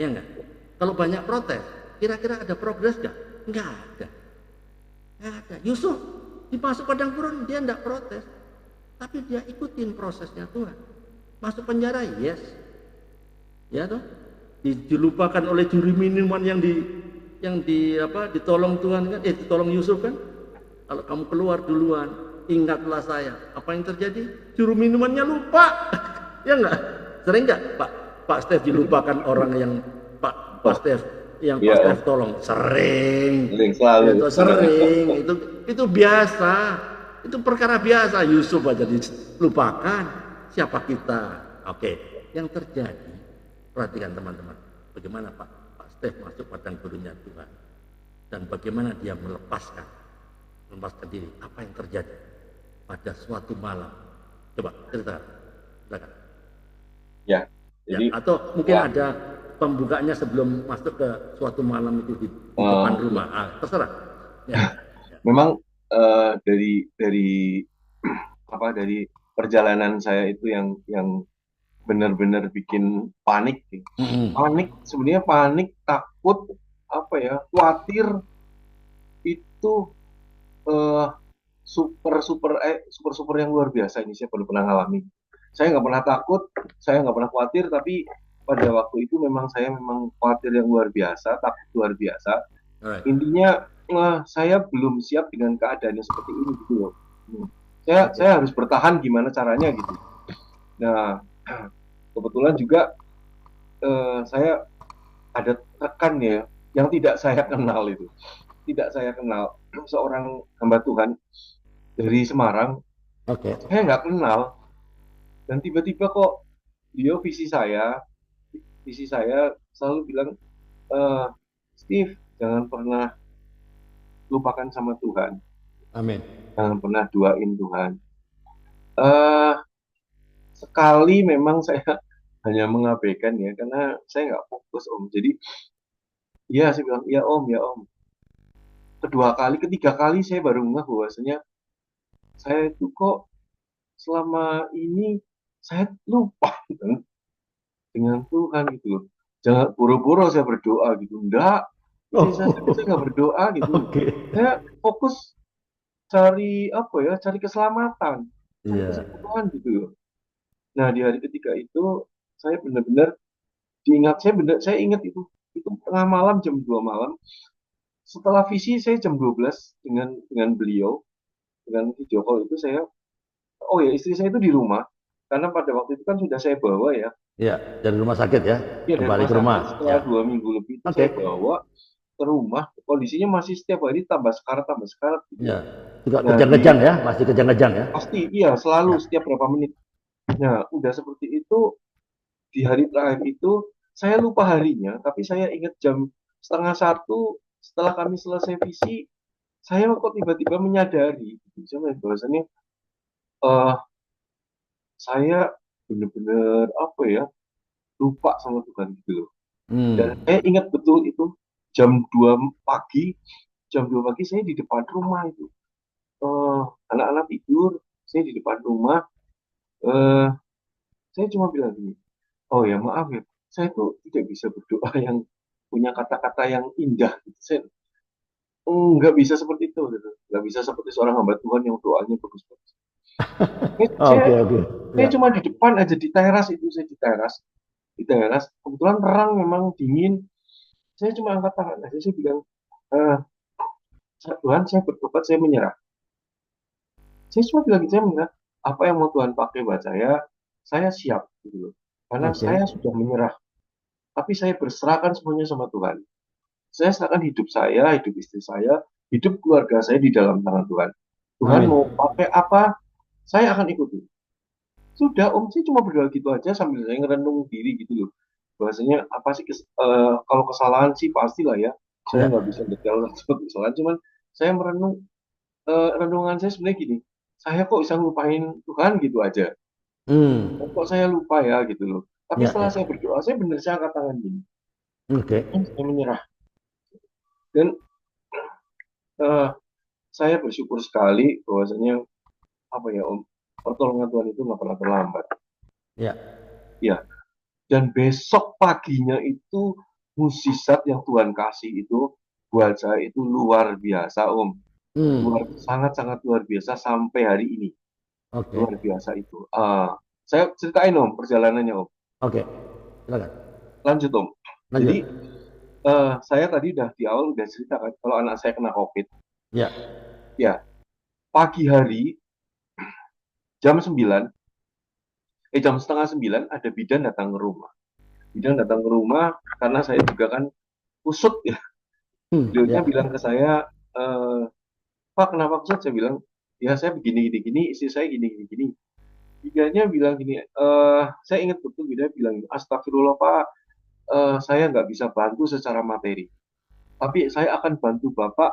ya enggak? Kalau banyak protes, kira-kira ada progres enggak? Enggak ada. Yusuf dimasuk padang gurun, dia enggak protes, tapi dia ikutin prosesnya Tuhan. Masuk penjara, yes, ya toh. dilupakan oleh juru minuman yang ditolong Tuhan kan, ditolong Yusuf kan. Kalau kamu keluar duluan, ingatlah saya. Apa yang terjadi? Juru minumannya lupa. Ya enggak? Sering enggak Pak Stef dilupakan orang yang Pak Oh, Stef iya Pak Om, Stef tolong? Sering. sering selalu. Itu sering. Itu biasa. Itu perkara biasa. Yusuf aja dilupakan. Siapa kita? Oke. Yang terjadi, perhatikan teman-teman. Bagaimana Pak Stef masuk padang gurunnya Tuhan. Dan bagaimana dia melepaskan diri. Apa yang terjadi pada suatu malam? Coba cerita, silakan. Ya, Ya, jadi atau mungkin ya, ada pembukanya sebelum masuk ke suatu malam itu di depan eh, rumah. Terserah. Ya, ya. memang dari apa dari perjalanan saya itu yang benar-benar bikin panik. Panik sebenarnya panik, takut, apa ya, khawatir itu eh, super super yang luar biasa ini saya belum pernah ngalami. Saya nggak pernah takut, saya nggak pernah khawatir, tapi pada waktu itu memang saya memang khawatir yang luar biasa, takut luar biasa. Alright. Intinya saya belum siap dengan keadaan yang seperti ini gitu loh. Oke. Saya harus bertahan gimana caranya gitu. Nah, kebetulan juga saya ada rekan ya yang tidak saya kenal itu, tidak saya kenal, seorang hamba Tuhan dari Semarang, Oke. saya nggak kenal, dan tiba-tiba kok dia visi saya selalu bilang, eh Steve, jangan pernah lupakan sama Tuhan, Amin. jangan pernah duain Tuhan. eh Sekali memang saya hanya mengabaikan ya, karena saya nggak fokus Om. Jadi iya saya bilang iya Om, ya Om. Kedua kali, ketiga kali saya baru ngeh bahwasanya saya itu kok selama ini saya lupa gitu dengan Tuhan gitu loh. Jangan boro-boro saya berdoa gitu. Enggak, saya Oh, nggak berdoa gitu loh. oke. Saya fokus cari apa ya, cari keselamatan, cari Iya. kesembuhan gitu loh. Nah di hari ketiga itu saya benar-benar saya ingat itu tengah malam jam 2 malam. Setelah visi saya jam 12 dengan beliau, dengan video call itu saya, oh ya istri saya itu di rumah, karena pada waktu itu kan sudah saya bawa ya. Iya, dari rumah sakit ya, Ya dari kembali rumah ke rumah. sakit setelah Ya. 2 minggu lebih itu Oke. saya bawa ke rumah, kondisinya masih setiap hari tambah sekarat gitu Ya. loh. Juga Nah kejang-kejang ya, masih kejang-kejang ya. pasti iya selalu Ya. setiap berapa menit. Nah udah seperti itu di hari terakhir itu saya lupa harinya, tapi saya ingat jam setengah satu setelah kami selesai visi, saya kok tiba-tiba menyadari gitu. Saya bahwasannya eh saya benar-benar apa ya, lupa sama Tuhan gitu loh. Dan Hmm. saya ingat betul itu jam 2 pagi, jam 2 pagi saya di depan rumah itu. Eh, Anak-anak tidur, saya di depan rumah. Eh, saya cuma bilang gini, oh ya maaf ya, saya tuh tidak bisa berdoa yang punya kata-kata yang indah. Gitu. Saya nggak bisa seperti itu, gitu. Nggak bisa seperti seorang hamba Tuhan yang doanya bagus-bagus. Saya, saya, Oke, oke. saya Ya. cuma di depan aja di teras itu, saya di teras. Kebetulan terang, memang dingin. Saya cuma angkat tangan aja, saya bilang, eh, Tuhan, saya bertobat, saya menyerah. Saya cuma bilang gitu, saya menyerah. Apa yang mau Tuhan pakai buat saya siap gitu loh. Karena Oke. saya sudah menyerah. Tapi saya berserahkan semuanya sama Tuhan. Saya serahkan hidup saya, hidup istri saya, hidup keluarga saya di dalam tangan Tuhan. Tuhan Amin. mau pakai apa, saya akan ikuti. Sudah, Om, saya cuma berdoa gitu aja sambil saya ngerenung diri gitu loh. Bahasanya apa sih, kalau kesalahan sih pastilah ya. Saya Ya. nggak bisa detail soal kesalahan, cuman saya merenung, renungan saya sebenarnya gini, saya kok bisa ngelupain Tuhan gitu aja. Hmm. Kok saya lupa ya gitu loh. Tapi Ya, setelah ya. saya berdoa, saya benar saya angkat tangan gini. Oke. Saya menyerah. Dan eh, saya bersyukur sekali bahwasanya apa ya Om, pertolongan Tuhan itu nggak pernah terlambat. Ya. Ya, dan besok paginya itu mukjizat yang Tuhan kasih itu buat saya itu luar biasa Om. Hmm. Sangat-sangat luar biasa sampai hari ini. Oke. Luar biasa itu. Saya ceritain Om perjalanannya Om. Oke. Silakan. Lanjut Om. Lanjut. Jadi saya tadi udah di awal udah cerita kan kalau anak saya kena COVID. Ya. Ya, pagi hari jam 9, jam setengah 9 ada bidan datang ke rumah. Bidan datang ke rumah karena saya juga kan kusut ya. Beliaunya Ya. bilang ke saya, eh, Pak kenapa kusut? Saya bilang, ya saya begini gini gini, istri saya gini gini gini. Bidanya bilang gini, saya ingat betul bidan bilang, Astagfirullah Pak, saya nggak bisa bantu secara materi, tapi saya akan bantu Bapak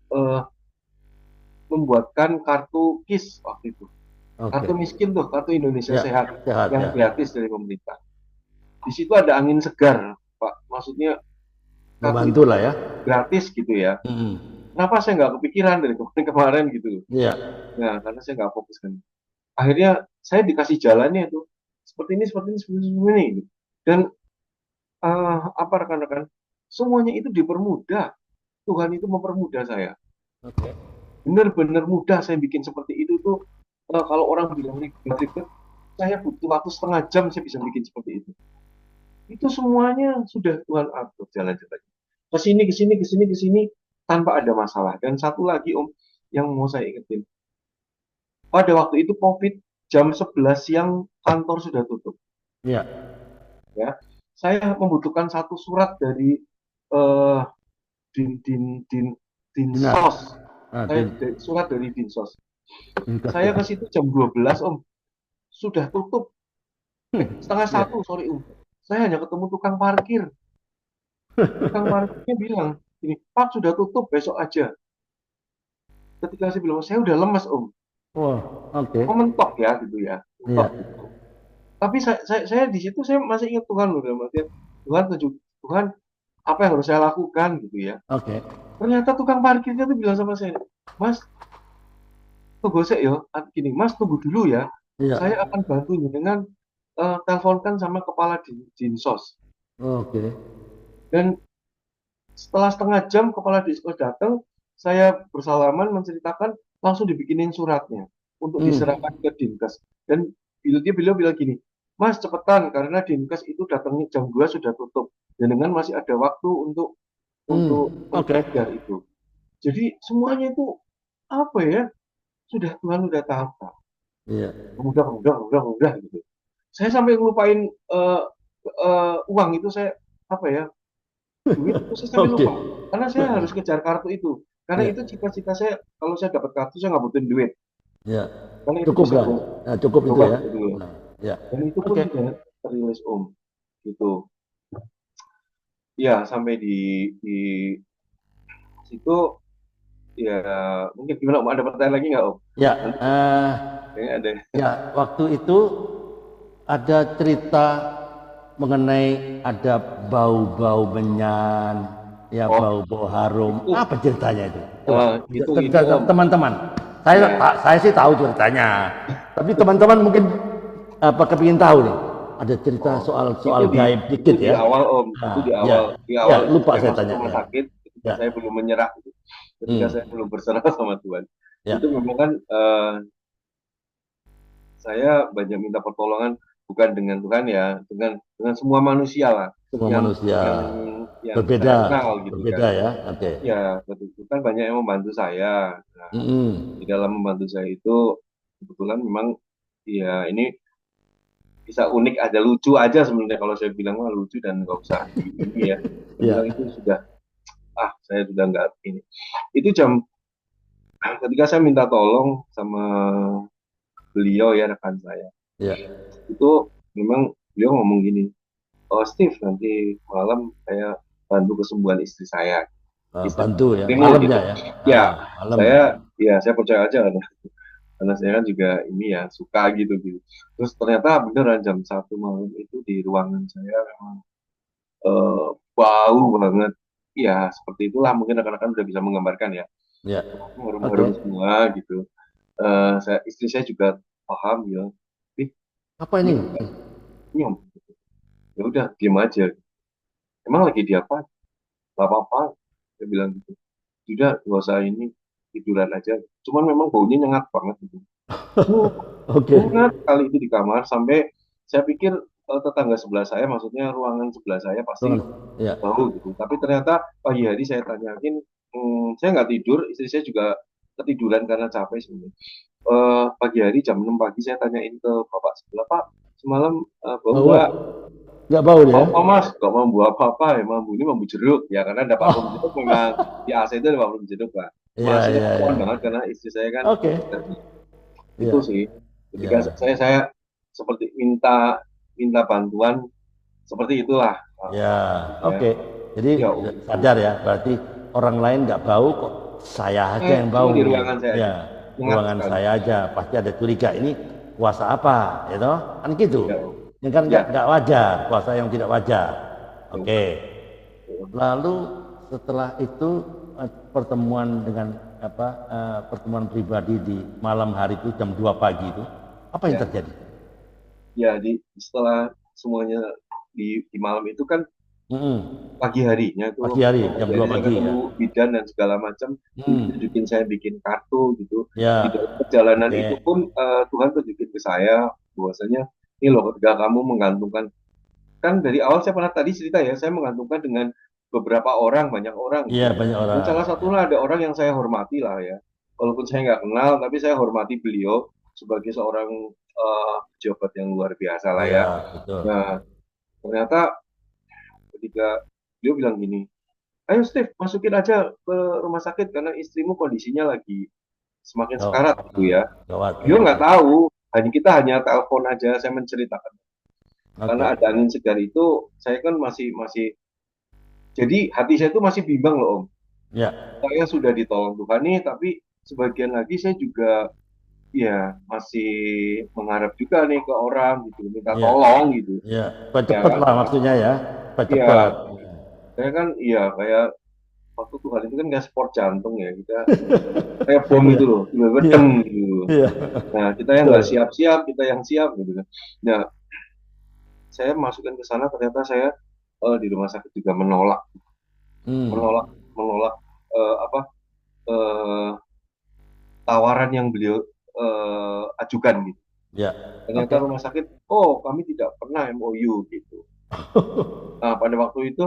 eh, membuatkan kartu KIS waktu itu. Oke. Kartu miskin tuh, kartu Indonesia Ya. Sehat Sehat yang ya. gratis dari pemerintah. Di situ ada angin segar, Pak. Maksudnya kartu Membantu itu lah ya. gratis gitu ya. Mm-mm. Kenapa saya nggak kepikiran dari kemarin-kemarin gitu? Iya. Nah, karena saya nggak fokus kan. Akhirnya saya dikasih jalannya itu seperti ini, seperti ini, seperti ini. Gitu. Dan apa rekan-rekan, semuanya itu dipermudah. Tuhan itu mempermudah saya. Oke. Benar-benar mudah saya bikin seperti itu tuh. Kalau orang bilang ribet-ribet, saya butuh waktu setengah jam saya bisa bikin seperti itu. Itu semuanya sudah Tuhan atur jalan-jalan. Ke sini, ke sini, ke sini, ke sini tanpa ada masalah. Dan satu lagi Om yang mau saya ingetin. Pada waktu itu COVID jam 11 siang kantor sudah tutup Iya. ya. Saya membutuhkan satu surat dari eh, din din din Dinas. dinsos. Ah, Saya surat dari dinsos. Dinkes Saya ya. ke situ jam 12 Om, sudah tutup. Setengah Iya. satu, sorry Om. Saya hanya ketemu tukang parkir. Tukang parkirnya bilang, ini Pak sudah tutup besok aja. Ketika saya bilang, saya udah lemas Om. Wah, oke. Oh mentok ya gitu ya. Mentok Iya. gitu. Tapi saya di situ saya masih ingat Tuhan loh. Dalam artian, Tuhan Tuhan apa yang harus saya lakukan gitu ya. Oke. Ternyata tukang parkirnya tuh bilang sama saya, Mas, tunggu saya ya. Gini, Mas tunggu dulu ya. Iya. Saya akan bantu dengan teleponkan sama kepala dinsos. Oke. Dan setelah setengah jam kepala dinsos datang, saya bersalaman menceritakan langsung dibikinin suratnya untuk diserahkan Hmm. ke Dinkes. Dan beliau bilang gini, Mas cepetan karena Dinkes itu datangnya jam 2 sudah tutup. Dan dengan masih ada waktu untuk Oke. mengejar itu. Jadi semuanya itu apa ya? Sudah Tuhan udah tahu. Iya. Mudah gitu. Saya sampai ngelupain uang itu saya apa ya? Duit itu saya sampai Oke. lupa. Karena saya harus kejar kartu itu. Karena Iya. itu cita-cita saya kalau saya dapat kartu saya nggak butuhin duit. Iya. Karena itu Cukup bisa lah. Nah, cukup itu berubah ya. gitu ya. Nah, ya. Dan itu pun Oke. sudah terilis Om. Gitu. Ya sampai di situ ya mungkin gimana Om? Ada pertanyaan lagi nggak Om? Ya. Nanti eh, kayaknya ada. ya. Waktu itu ada cerita mengenai ada bau-bau menyan, ya Oh bau-bau harum. itu Apa ceritanya itu? Coba itu ini cerita Om. teman-teman. Saya Ya saya sih tahu ceritanya, tapi teman-teman mungkin apa kepingin tahu nih. Ada cerita oh soal itu soal di gaib itu dikit di ya. awal Om. Itu Nah, ya, di ya awal lupa saya saya masuk tanya rumah ya. sakit ketika Ya, saya belum menyerah gitu. Ketika saya hmm, belum berserah sama Tuhan. ya, Itu memang kan saya banyak minta pertolongan bukan dengan Tuhan ya, dengan semua manusia lah semua yang manusia yang yang berbeda, saya kenal gitu berbeda kan. ya. Oke. Ya, betul. Itu kan banyak yang membantu saya. Nah, di Hmm, dalam membantu saya itu kebetulan memang ya ini bisa unik aja, lucu aja sebenarnya kalau saya bilang mah lucu dan nggak usah di ini ya. Saya ya, bilang itu sudah saya sudah nggak ini. Itu jam ketika saya minta tolong sama beliau ya rekan saya. ya. Itu memang beliau ngomong gini, oh Steve nanti malam saya bantu kesembuhan istri saya. Bantu ya, Istrimu malamnya gitu. ya. Ya, Malam ya. saya percaya aja karena saya kan juga ini ya suka gitu gitu. Terus ternyata beneran jam 1 malam itu di ruangan saya memang eh, bau banget. Ya seperti itulah mungkin rekan-rekan udah bisa menggambarkan ya. Ya. Harum-harum Oke. semua gitu. Istri saya juga paham ya. Ih, Apa ini ini? ini Om. Ya udah diem aja. Emang lagi di apa? Gak apa-apa. Saya bilang gitu. Sudah gak usah ini tiduran aja. Cuman memang baunya nyengat banget gitu. Uh, Oke. Nyengat kali itu di kamar sampai saya pikir tetangga sebelah saya, maksudnya ruangan sebelah saya pasti Ruangan. Ya. bau gitu. Tapi ternyata pagi hari saya tanyain, saya nggak tidur, istri saya juga ketiduran karena capek sebenarnya. Pagi hari jam 6 pagi saya tanyain ke bapak sebelah, Pak, semalam bau Bau nggak? nggak bau dia? Oh mas, nggak mambu apa-apa ya, mambu ini mambu jeruk ya, karena ada vakum jeruk Oh, memang di AC itu ada vakum jeruk lah. iya, Masihnya iya, iya. ketahuan banget karena istri saya kan Oke. itu Iya, sih. Ketika iya, saya seperti minta minta bantuan seperti itulah. iya. Ya, Oke. Jadi ya, sadar ya, berarti orang lain nggak bau kok saya aja yang cuma bau. di ruangan saya aja. Ya, Ingat ruangan sekali. saya aja pasti ada curiga ini kuasa apa, ya toh? Kan gitu. Ya, Ini kan ya, nggak wajar, kuasa yang tidak wajar. tuh, Oke. tuh. Lalu setelah itu pertemuan dengan pertemuan pribadi di malam hari itu jam 2 pagi itu apa yang Ya, terjadi? ya setelah semuanya di malam itu kan Mm-mm. pagi harinya itu Pagi hari jam pagi 2 hari saya pagi ya. ketemu bidan dan segala macam Hmm. tunjukin saya bikin kartu gitu di Ya. dalam perjalanan Oke. itu pun Tuhan tunjukin ke saya bahwasanya ini loh ketika kamu menggantungkan kan dari awal saya pernah tadi cerita ya saya menggantungkan dengan beberapa orang banyak orang Iya gitu banyak dan orang. salah Ya. satunya ada orang yang saya hormati lah ya walaupun saya nggak kenal tapi saya hormati beliau sebagai seorang pejabat yang luar biasa lah Iya ya. betul. Nah, ternyata ketika beliau bilang gini, ayo Steve, masukin aja ke rumah sakit karena istrimu kondisinya lagi semakin Oh, sekarat gitu ya. gawat Beliau ya. nggak tahu, kita hanya telepon aja, saya menceritakan. Karena Oke. ada angin segar itu, saya kan masih masih, jadi hati saya itu masih bimbang loh Om. Ya. Saya sudah ditolong Tuhan nih, tapi sebagian lagi saya juga ya masih mengharap juga nih ke orang gitu, minta Iya. tolong gitu. Iya. Ya Cepat kan? lah maksudnya ya. Cepat. Iya, saya kan iya kayak waktu Tuhan itu kan nggak sport jantung ya kita kayak bom Iya. itu loh, tiba-tiba Iya. deng gitu. Iya. Nah, kita yang Betul. nggak siap-siap, kita yang siap gitu kan. Nah, saya masukkan ke sana ternyata saya di rumah sakit juga menolak, menolak, Hmm. menolak apa eh, tawaran yang beliau ajukan gitu. Ya. Ternyata Oke. rumah sakit, oh kami tidak pernah MOU gitu. Nah, pada waktu itu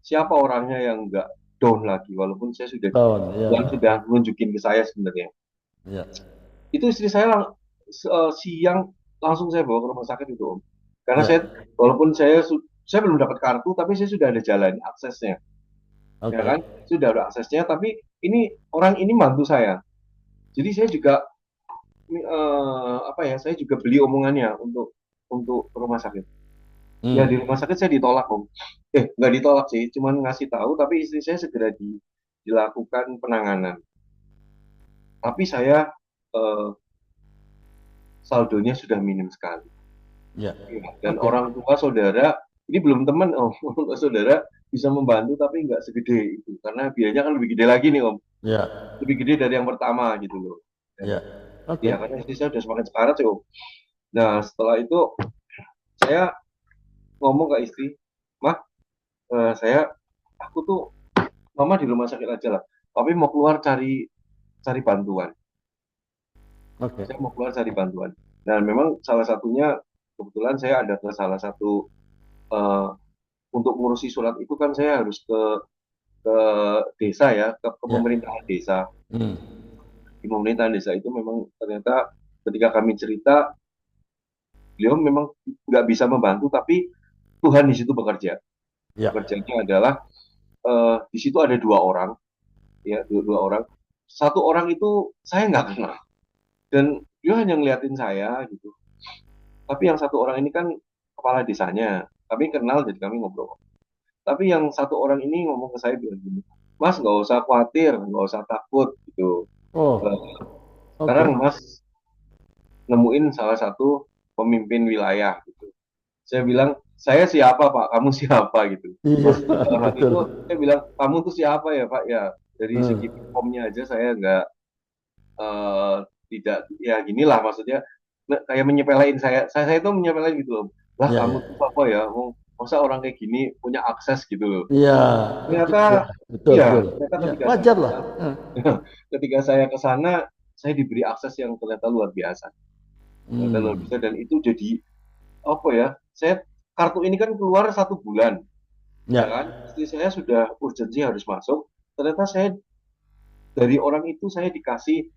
siapa orangnya yang nggak down lagi, walaupun saya sudah Tahun. Ya. Tuhan sudah nunjukin ke saya sebenarnya. Ya. Itu istri saya siang langsung saya bawa ke rumah sakit itu Om. Karena Ya. walaupun saya belum dapat kartu tapi saya sudah ada jalan aksesnya ya Oke. kan sudah ada aksesnya tapi ini orang ini bantu saya jadi saya juga apa ya saya juga beli omongannya untuk ke rumah sakit ya di rumah Hmm. sakit saya ditolak Om nggak ditolak sih cuman ngasih tahu tapi istri saya segera dilakukan penanganan tapi saya eh, saldonya sudah minim sekali. Ya. Iya, dan Oke. orang tua saudara ini belum teman om orang tua saudara bisa membantu tapi nggak segede itu karena biayanya kan lebih gede lagi nih om Ya. lebih gede dari yang pertama gitu loh dan Ya. ya Oke. karena istri saya udah semakin sekarat sih om nah setelah itu saya ngomong ke istri mah saya aku tuh mama di rumah sakit aja lah tapi mau keluar cari cari bantuan Oke. saya mau keluar cari bantuan dan memang salah satunya kebetulan saya ada ke salah satu eh, untuk mengurusi surat itu kan saya harus ke desa ya, ke Ya. pemerintahan desa. Hmm. Di pemerintahan desa itu memang ternyata ketika kami cerita, beliau memang nggak bisa membantu, tapi Tuhan di situ bekerja. Ya. Bekerjanya adalah di situ ada dua orang, ya dua orang. Satu orang itu saya nggak kenal dan dia hanya ngeliatin saya gitu. Tapi yang satu orang ini kan kepala desanya. Kami kenal jadi kami ngobrol. Tapi yang satu orang ini ngomong ke saya bilang gini, Mas nggak usah khawatir, nggak usah takut gitu. Eh, Oh. sekarang Oke. Mas nemuin salah satu pemimpin wilayah gitu. Saya bilang, saya siapa Pak? Kamu siapa gitu. Iya. Maksudnya dalam hati Betul. itu saya bilang, kamu tuh siapa ya Pak? Ya dari segi Hmm. formnya aja saya nggak eh, tidak ya ginilah maksudnya kayak menyepelein saya itu menyepelein gitu loh. Lah Ya. kamu Ya. tuh apa ya? Masa orang kayak gini punya akses gitu loh. Iya. Ya. Ternyata Betul. iya, Betul. ternyata Ya. ketika saya Wajar ke lah. sana, ketika saya ke sana, saya diberi akses yang ternyata luar biasa. Ternyata luar Hmm. biasa dan itu jadi apa ya? Saya kartu ini kan keluar 1 bulan, ya Ya. kan? Istri saya sudah urgensi harus masuk. Ternyata saya dari orang itu saya dikasih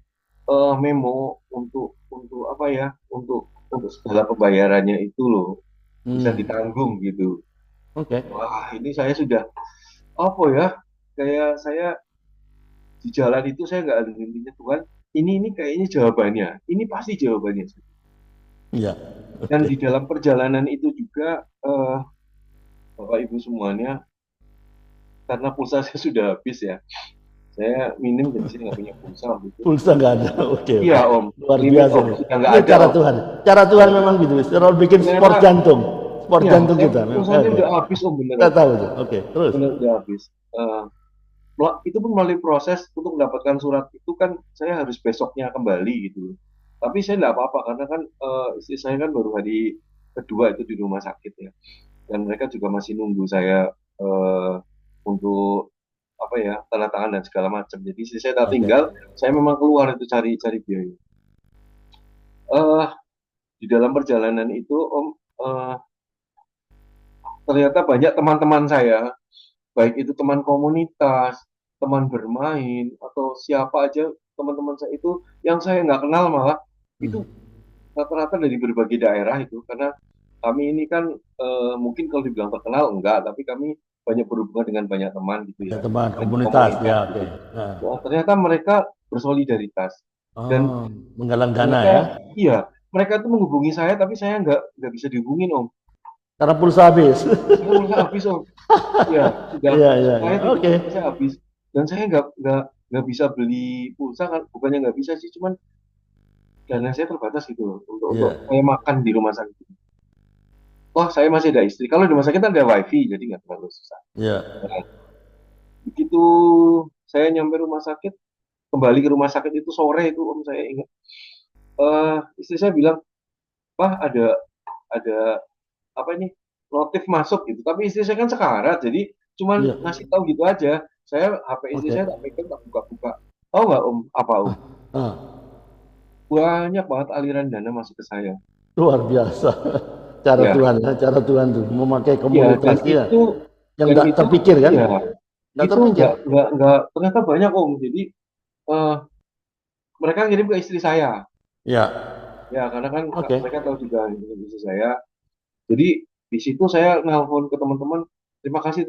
memo untuk apa ya? Untuk segala pembayarannya itu loh bisa Hmm. ditanggung gitu. Oke. Wah, ini saya sudah apa ya? Kayak saya di jalan itu saya nggak ada intinya Tuhan. Ini kayaknya jawabannya. Ini pasti jawabannya. Ya. Dan Oke. di dalam perjalanan itu juga Bapak Ibu semuanya, karena pulsa saya sudah habis ya. Saya minim jadi saya nggak punya pulsa waktu itu. Pulsa nggak ada. Oke, Iya oke. Om, Luar limit biasa Om nih. sudah nggak Ini ada cara Om. Tuhan. Cara Tuhan Ya, memang gitu. Selalu bikin sport ternyata jantung. Sport ya jantung saya kita. pulsanya Oke. udah habis Om Saya beneran. tahu tuh. Oke, terus. Bener udah habis. Itu pun melalui proses untuk mendapatkan surat itu kan saya harus besoknya kembali gitu. Tapi saya nggak apa-apa karena kan istri saya kan baru hari kedua itu di rumah sakit ya. Dan mereka juga masih nunggu saya untuk apa ya tanda tangan dan segala macam. Jadi istri saya tak Oke. tinggal, saya memang keluar itu cari biaya. eh di dalam perjalanan itu Om, eh, ternyata banyak teman-teman saya, baik itu teman komunitas, teman bermain, atau siapa aja teman-teman saya itu yang saya nggak kenal malah Hmm. itu rata-rata dari berbagai daerah itu karena kami ini kan mungkin kalau dibilang terkenal enggak, tapi kami banyak berhubungan dengan banyak teman gitu Ya, ya, teman dan di komunitas komunitas ya, oke. gitu. Nah. Wah, ternyata mereka bersolidaritas dan Oh, menggalang dana mereka ya. iya mereka itu menghubungi saya tapi saya nggak bisa dihubungin Om. Karena pulsa habis. Saya pulsa habis Om. Ya sudah Iya, iya, iya. expired itu Oke. pulsa saya habis dan saya nggak bisa beli pulsa kan bukannya nggak bisa sih cuman dana saya terbatas gitu loh untuk Iya, saya makan di rumah sakit. Wah, saya masih ada istri. Kalau di rumah sakit kan ada wifi, jadi nggak terlalu susah. iya. Nah, begitu saya nyampe rumah sakit, kembali ke rumah sakit itu sore itu Om saya ingat. Istri saya bilang, "Wah, ada apa ini? Notif masuk gitu." Tapi istri saya kan sekarat, jadi cuman Iya. ngasih tahu gitu aja. Saya HP istri Oke. saya tak pegang, tak buka-buka. Tahu nggak Om? Apa Om? Ah, Banyak banget aliran dana masuk ke saya. luar biasa. Cara Ya, Tuhan ya, cara Tuhan tuh memakai ya komunitas dia yang dan nggak itu terpikir kan? ya Nggak itu terpikir. nggak ternyata banyak Om. Jadi eh, mereka ngirim ke istri saya. Ya, Ya, karena kan oke. mereka tahu juga ini istri saya. Jadi di situ saya nelpon ke teman-teman, terima kasih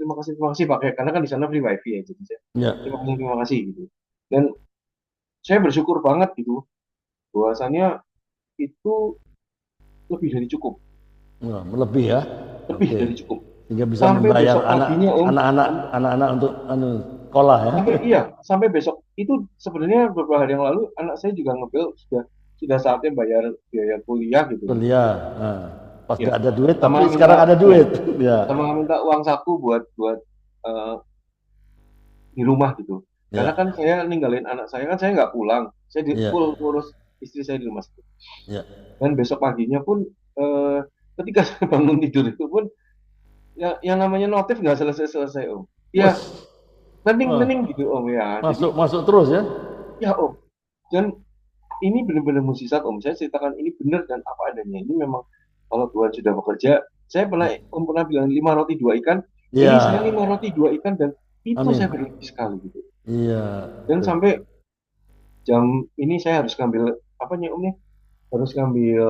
pakai karena kan di sana free wifi ya, jadi saya Ya, terima kasih gitu. Dan saya bersyukur banget gitu, bahwasannya itu lebih dari cukup, wah, lebih ya. lebih Oke. dari cukup. Sehingga bisa Sampai membayar besok paginya Om, anak-anak untuk sekolah ya. sampai iya, sampai besok itu sebenarnya beberapa hari yang lalu anak saya juga ngebel sudah saatnya bayar biaya kuliah gitu loh. Kuliah. Nah, pas Ya, nggak ada duit, sama tapi minta sekarang ada ya, duit. Ya, sama minta uang saku buat buat eh, di rumah gitu. Karena ya, kan saya ninggalin anak saya kan saya nggak pulang, saya di ya, full ngurus istri saya di rumah sakit. ya. Dan besok paginya pun ketika saya bangun tidur itu pun ya, yang namanya notif nggak selesai Om. Ya Bos, wah, nening gitu Om ya. masuk Jadi masuk terus ya. ya Om. Dan ini benar-benar mukjizat Om. Saya ceritakan ini benar dan apa adanya. Ini memang kalau Tuhan sudah bekerja. Saya pernah Om pernah bilang 5 roti 2 ikan. Ini saya Iya, 5 roti 2 ikan dan itu amin. saya berlebih sekali gitu. Iya, Dan betul. sampai jam ini saya harus ngambil apa nih Om nih? Harus ngambil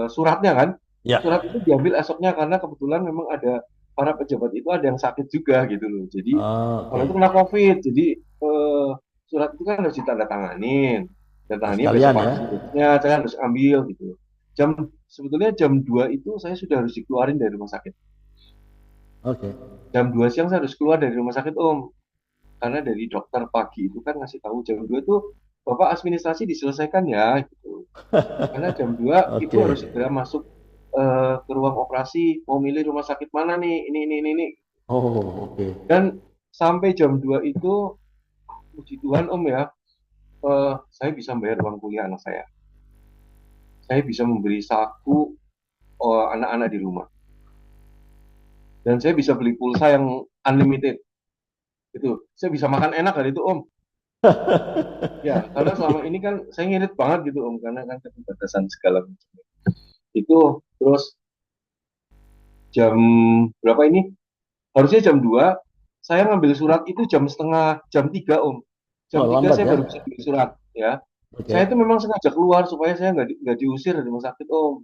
suratnya kan. Ya, Surat itu diambil esoknya karena kebetulan memang ada para pejabat itu ada yang sakit juga gitu loh. Jadi orang oke. itu kena COVID. Jadi surat itu kan harus ditandatanganin. Dan Nah, tangannya besok sekalian ya. pagi. Jadinya saya harus ambil gitu. Jam sebetulnya jam 2 itu saya sudah harus dikeluarin dari rumah sakit. Oke. Jam 2 siang saya harus keluar dari rumah sakit Om. Karena dari dokter pagi itu kan ngasih tahu jam 2 itu Bapak administrasi diselesaikan ya gitu. Karena jam 2 ibu Oke. harus segera masuk ke ruang operasi, mau milih rumah sakit mana nih, ini. Oh, oke. Dan sampai jam 2 itu, puji Tuhan Om ya, saya bisa bayar uang kuliah anak saya. Saya bisa memberi saku anak-anak di rumah. Dan saya bisa beli pulsa yang unlimited. Itu, saya bisa makan enak hari itu Om. Ya, karena selama ini kan saya ngirit banget gitu Om, karena kan keterbatasan segala macam. Itu terus jam berapa ini? Harusnya jam 2, saya ngambil surat itu jam 3 Om. Oh, Jam 3 lambat saya ya. baru bisa ambil surat ya. Saya itu Oke. memang sengaja keluar supaya saya nggak diusir dari rumah sakit Om.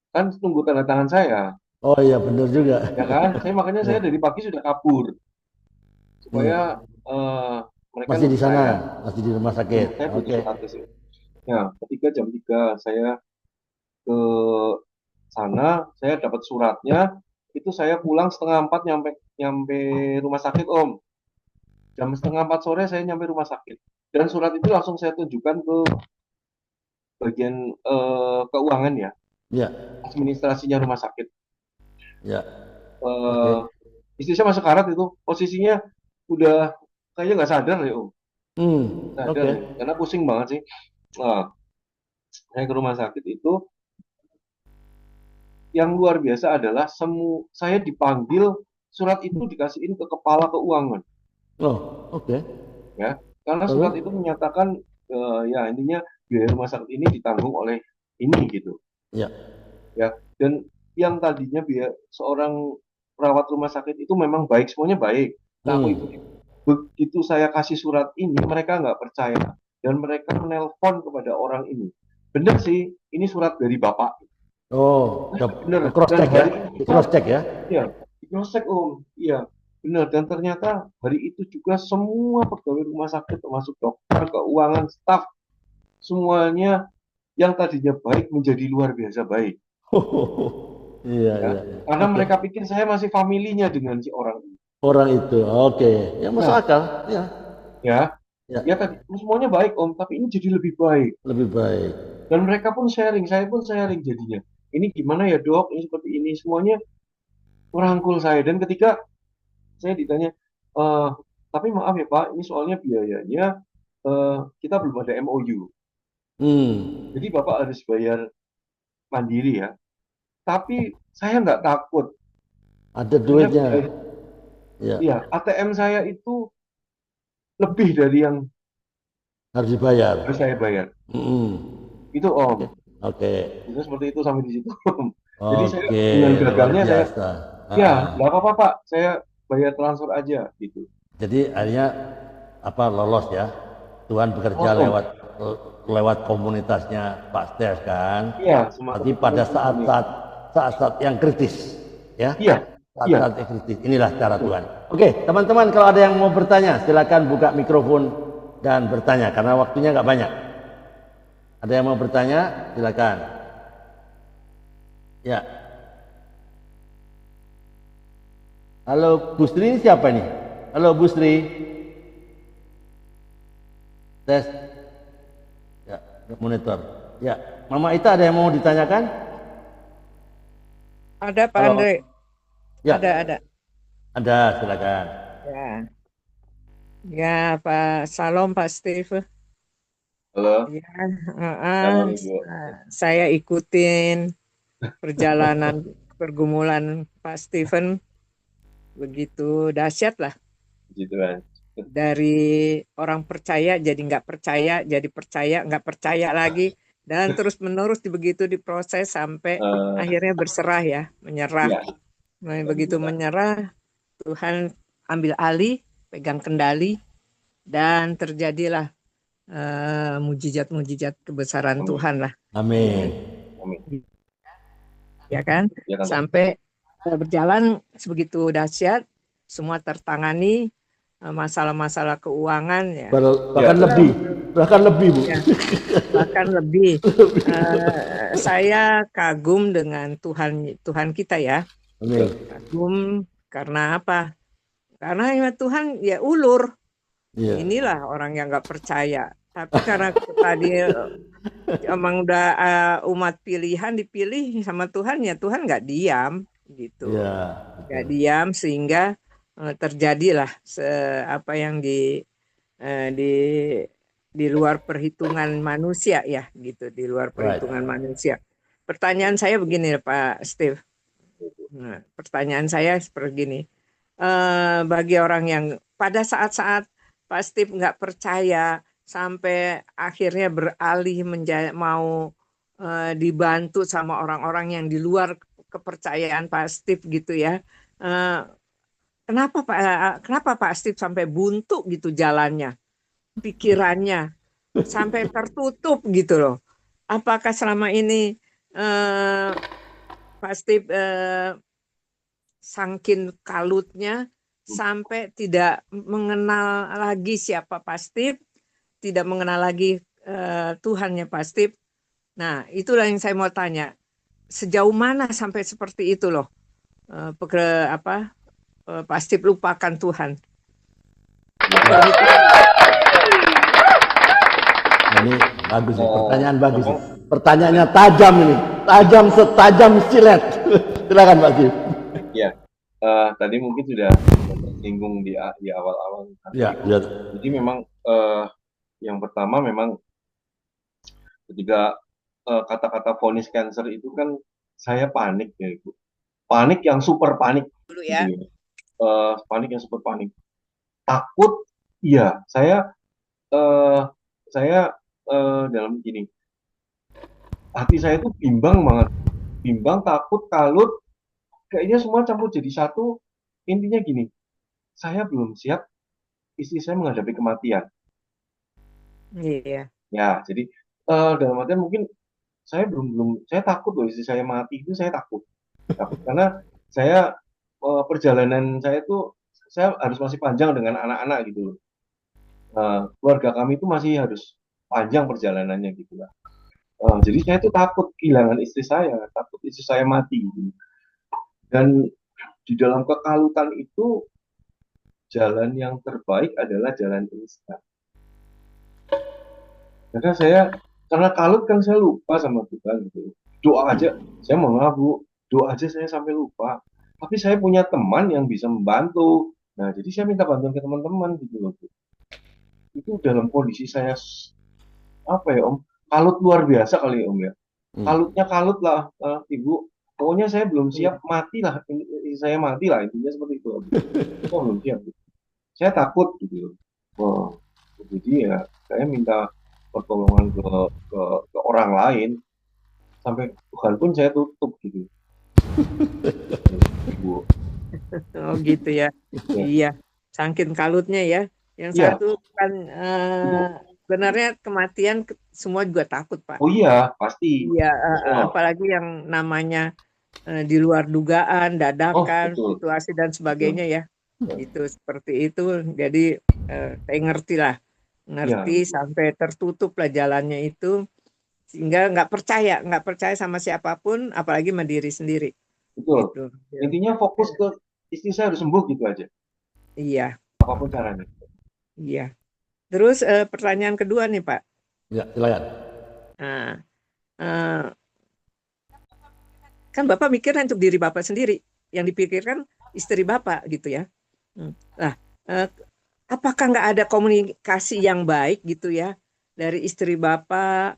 Kan tunggu tanda tangan saya, Oh iya, benar juga. ya kan? Makanya Ya. saya dari pagi sudah kabur supaya Hmm. mereka Masih di nunggu sana, saya. masih di rumah sakit. Saya punya Oke. status ya. Ya, ketika jam 3 saya ke sana, saya dapat suratnya, itu saya pulang setengah 4 nyampe nyampe rumah sakit Om. Jam setengah 4 sore saya nyampe rumah sakit. Dan surat itu langsung saya tunjukkan ke bagian keuangan ya, Ya, administrasinya rumah sakit. ya. Oke. Eh, Istri saya masuk karat itu, posisinya udah kayaknya nggak sadar ya Om. Sadar Oke. ya, karena pusing banget sih. Nah, saya ke rumah sakit itu, yang luar biasa adalah saya dipanggil, surat itu dikasihin ke kepala keuangan Oh, oke. ya, karena surat itu Lalu? menyatakan ya intinya biaya rumah sakit ini ditanggung oleh ini gitu Ya. ya. Dan yang tadinya biaya seorang perawat rumah sakit itu memang baik, semuanya baik. Nah, aku ikuti. Hmm. Begitu saya kasih surat ini, mereka nggak percaya dan mereka menelpon kepada orang ini. Bener sih, ini surat dari bapak. Oh, Bener. cross Dan check ya. hari itu Di juga, cross check ya. ya, diprosek Om. Iya, bener. Dan ternyata hari itu juga semua pegawai rumah sakit, termasuk dokter, keuangan, staf, semuanya yang tadinya baik menjadi luar biasa baik. Iya, Ya, iya, iya. karena Oke. mereka pikir saya masih familinya dengan si orang ini. Orang itu. Oke. Ya masuk Nah, akal. Ya. ya, Ya. ya tadi semuanya baik Om, tapi ini jadi lebih baik. Lebih baik. Dan mereka pun sharing, saya pun sharing jadinya. Ini gimana ya dok, ini seperti ini, semuanya merangkul saya. Dan ketika saya ditanya, eh tapi maaf ya Pak, ini soalnya biayanya kita belum ada MOU. Hmm. Jadi Bapak harus bayar mandiri ya. Tapi saya nggak takut Ada karena duitnya. Ya. ya ATM saya itu lebih dari yang Harus dibayar. harus saya bayar. Hmm. Itu Om. Oke. Oke. Itu seperti itu sampai di situ. Jadi saya Oke. dengan Luar gagahnya saya, biasa. Ah, ya ah. nggak apa-apa Pak, saya bayar transfer aja gitu. Jadi akhirnya apa lolos ya. Tuhan bekerja Terus Om, lewat lewat komunitasnya Pak Stes kan. iya semacam Berarti pada semacam itu. saat-saat yang kritis ya. Iya, iya, Saat-saat yang kritis. Inilah cara betul. Tuhan. Oke, teman-teman kalau ada yang mau bertanya silakan buka mikrofon dan bertanya karena waktunya nggak banyak. Ada yang mau bertanya silakan. Ya. Halo Bu Sri ini siapa nih? Halo Bu Sri. Tes. Ya, monitor. Ya, Mama Ita ada yang mau ditanyakan? Ada Pak Halo. Andre, Ya, ada. ada, silakan. Ya, ya Pak Salom, Pak Steve. Halo, Ya, eh, halo Ibu. saya ikutin perjalanan pergumulan Pak Steven begitu dahsyat lah. Gitu kan. Dari orang percaya jadi percaya, nggak percaya lagi, dan terus menerus begitu diproses sampai Eh, akhirnya berserah ya, menyerah. ya, Nah, begitu alhamdulillah. menyerah, Tuhan ambil alih, pegang kendali, dan terjadilah mujizat-mujizat kebesaran Amin, Tuhan lah, Amin. amin. ya kan? Ya kan, Pak? Sampai berjalan sebegitu dahsyat, semua tertangani, masalah-masalah keuangan ya, Ya, Bahkan lebih, betul. bahkan lebih Bu. ya bahkan lebih. Saya kagum dengan Tuhan Tuhan kita ya, Amin. Betul. kagum karena apa? Karena ya Tuhan ya ulur. Iya. Inilah orang yang nggak percaya. Tapi karena tadi emang udah umat pilihan dipilih sama Tuhan ya Tuhan nggak diam gitu, Iya, nggak betul. diam sehingga terjadilah apa yang eh, di di luar perhitungan manusia ya gitu, di luar Right. perhitungan manusia. Pertanyaan saya begini Pak Steve. Nah, pertanyaan saya seperti gini. Bagi orang yang pada saat-saat Pak Steve nggak percaya sampai akhirnya beralih menjadi mau dibantu sama orang-orang yang di luar kepercayaan Pak Steve gitu ya. Eh, kenapa Pak Steve sampai buntu gitu jalannya, pikirannya sampai tertutup gitu loh. Apakah selama ini eh, Pak Steve sangkin kalutnya sampai tidak mengenal lagi siapa Pak Steve, tidak mengenal lagi Tuhannya Pak Steve. Nah, itulah yang saya mau tanya. Sejauh mana sampai seperti itu loh? Pak Steve lupakan Tuhan. Ini bagus nih, pertanyaan bagus nih. Pertanyaannya tajam ini, tajam setajam silet. Silakan Pak Steve. Ya, tadi mungkin sudah tersinggung di awal-awal. Ya, ya. Jadi memang yang pertama memang ketika kata-kata vonis cancer itu kan saya panik ya Ibu. Panik yang super panik Dulu ya. gitu ya. Panik yang super panik. Takut, iya. Saya dalam gini, hati saya tuh bimbang banget. Bimbang, takut, kalut, kayaknya semua campur jadi satu. Intinya gini, saya belum siap istri saya menghadapi kematian. Iya. Ya, jadi dalam artian mungkin saya takut loh istri saya mati itu saya takut karena saya perjalanan saya tuh saya harus masih panjang dengan anak-anak gitu loh. Keluarga kami itu masih harus panjang perjalanannya gitu lah. Jadi saya tuh takut kehilangan istri saya, takut istri saya mati gitu. Dan di dalam kekalutan itu jalan yang terbaik adalah jalan instan. Karena kalut kan saya lupa sama Tuhan gitu. Doa aja, saya mau ngaku, doa aja saya sampai lupa. Tapi saya punya teman yang bisa membantu. Nah, jadi saya minta bantuan ke teman-teman gitu loh. Itu dalam kondisi saya apa ya Om? Kalut luar biasa kali ya Om ya. Kalutnya kalut lah Ibu. Pokoknya saya belum siap mati lah. Saya mati lah intinya seperti itu. Oh, belum siap. Saya takut gitu. Oh, jadi ya saya minta pertolongan ke orang lain sampai Tuhan pun saya tutup gitu. Ibu. Oh gitu ya. Iya, saking kalutnya ya. Yang Iya. satu kan sebenarnya kematian semua juga takut Pak. Oh iya, pasti. Iya, apalagi yang namanya di luar dugaan, dadakan, situasi dan sebagainya ya. Itu seperti itu. Jadi saya ngerti sampai tertutup lah jalannya itu, sehingga nggak percaya sama siapapun, apalagi sama diri sendiri. Betul. Gitu. Intinya fokus ke istri saya harus sembuh gitu aja. Iya. Apapun caranya. Iya. Terus pertanyaan kedua nih Pak. Ya, silakan. Nah, kan Bapak mikirkan untuk diri Bapak sendiri, yang dipikirkan istri Bapak gitu ya. Nah, apakah nggak ada komunikasi yang baik gitu ya dari istri Bapak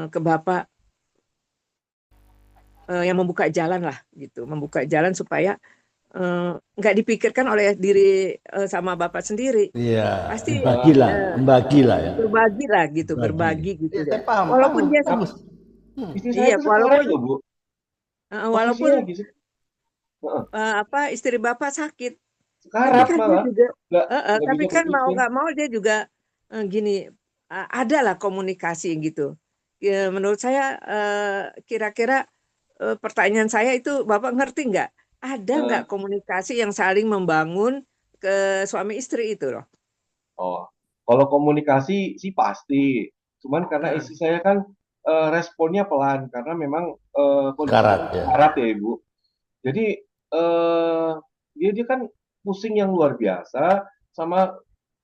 ke Bapak yang membuka jalan lah gitu, membuka jalan supaya nggak dipikirkan oleh diri sama Bapak sendiri. Iya, Pasti membagi lah ya. Berbagi gitu ya. Ya. Walaupun dia istri saya itu walaupun loh, Bu. Walaupun istri Bapak sakit. Sekarat tapi kan malah. Dia juga, tapi kan mau nggak mau dia juga gini, adalah komunikasi gitu. Ya, menurut saya kira-kira pertanyaan saya itu Bapak ngerti nggak? Ada nggak komunikasi yang saling membangun ke suami istri itu loh? Oh, kalau komunikasi sih pasti. Cuman karena istri saya kan responnya pelan karena memang sekarat ya Ibu. Jadi dia kan pusing yang luar biasa sama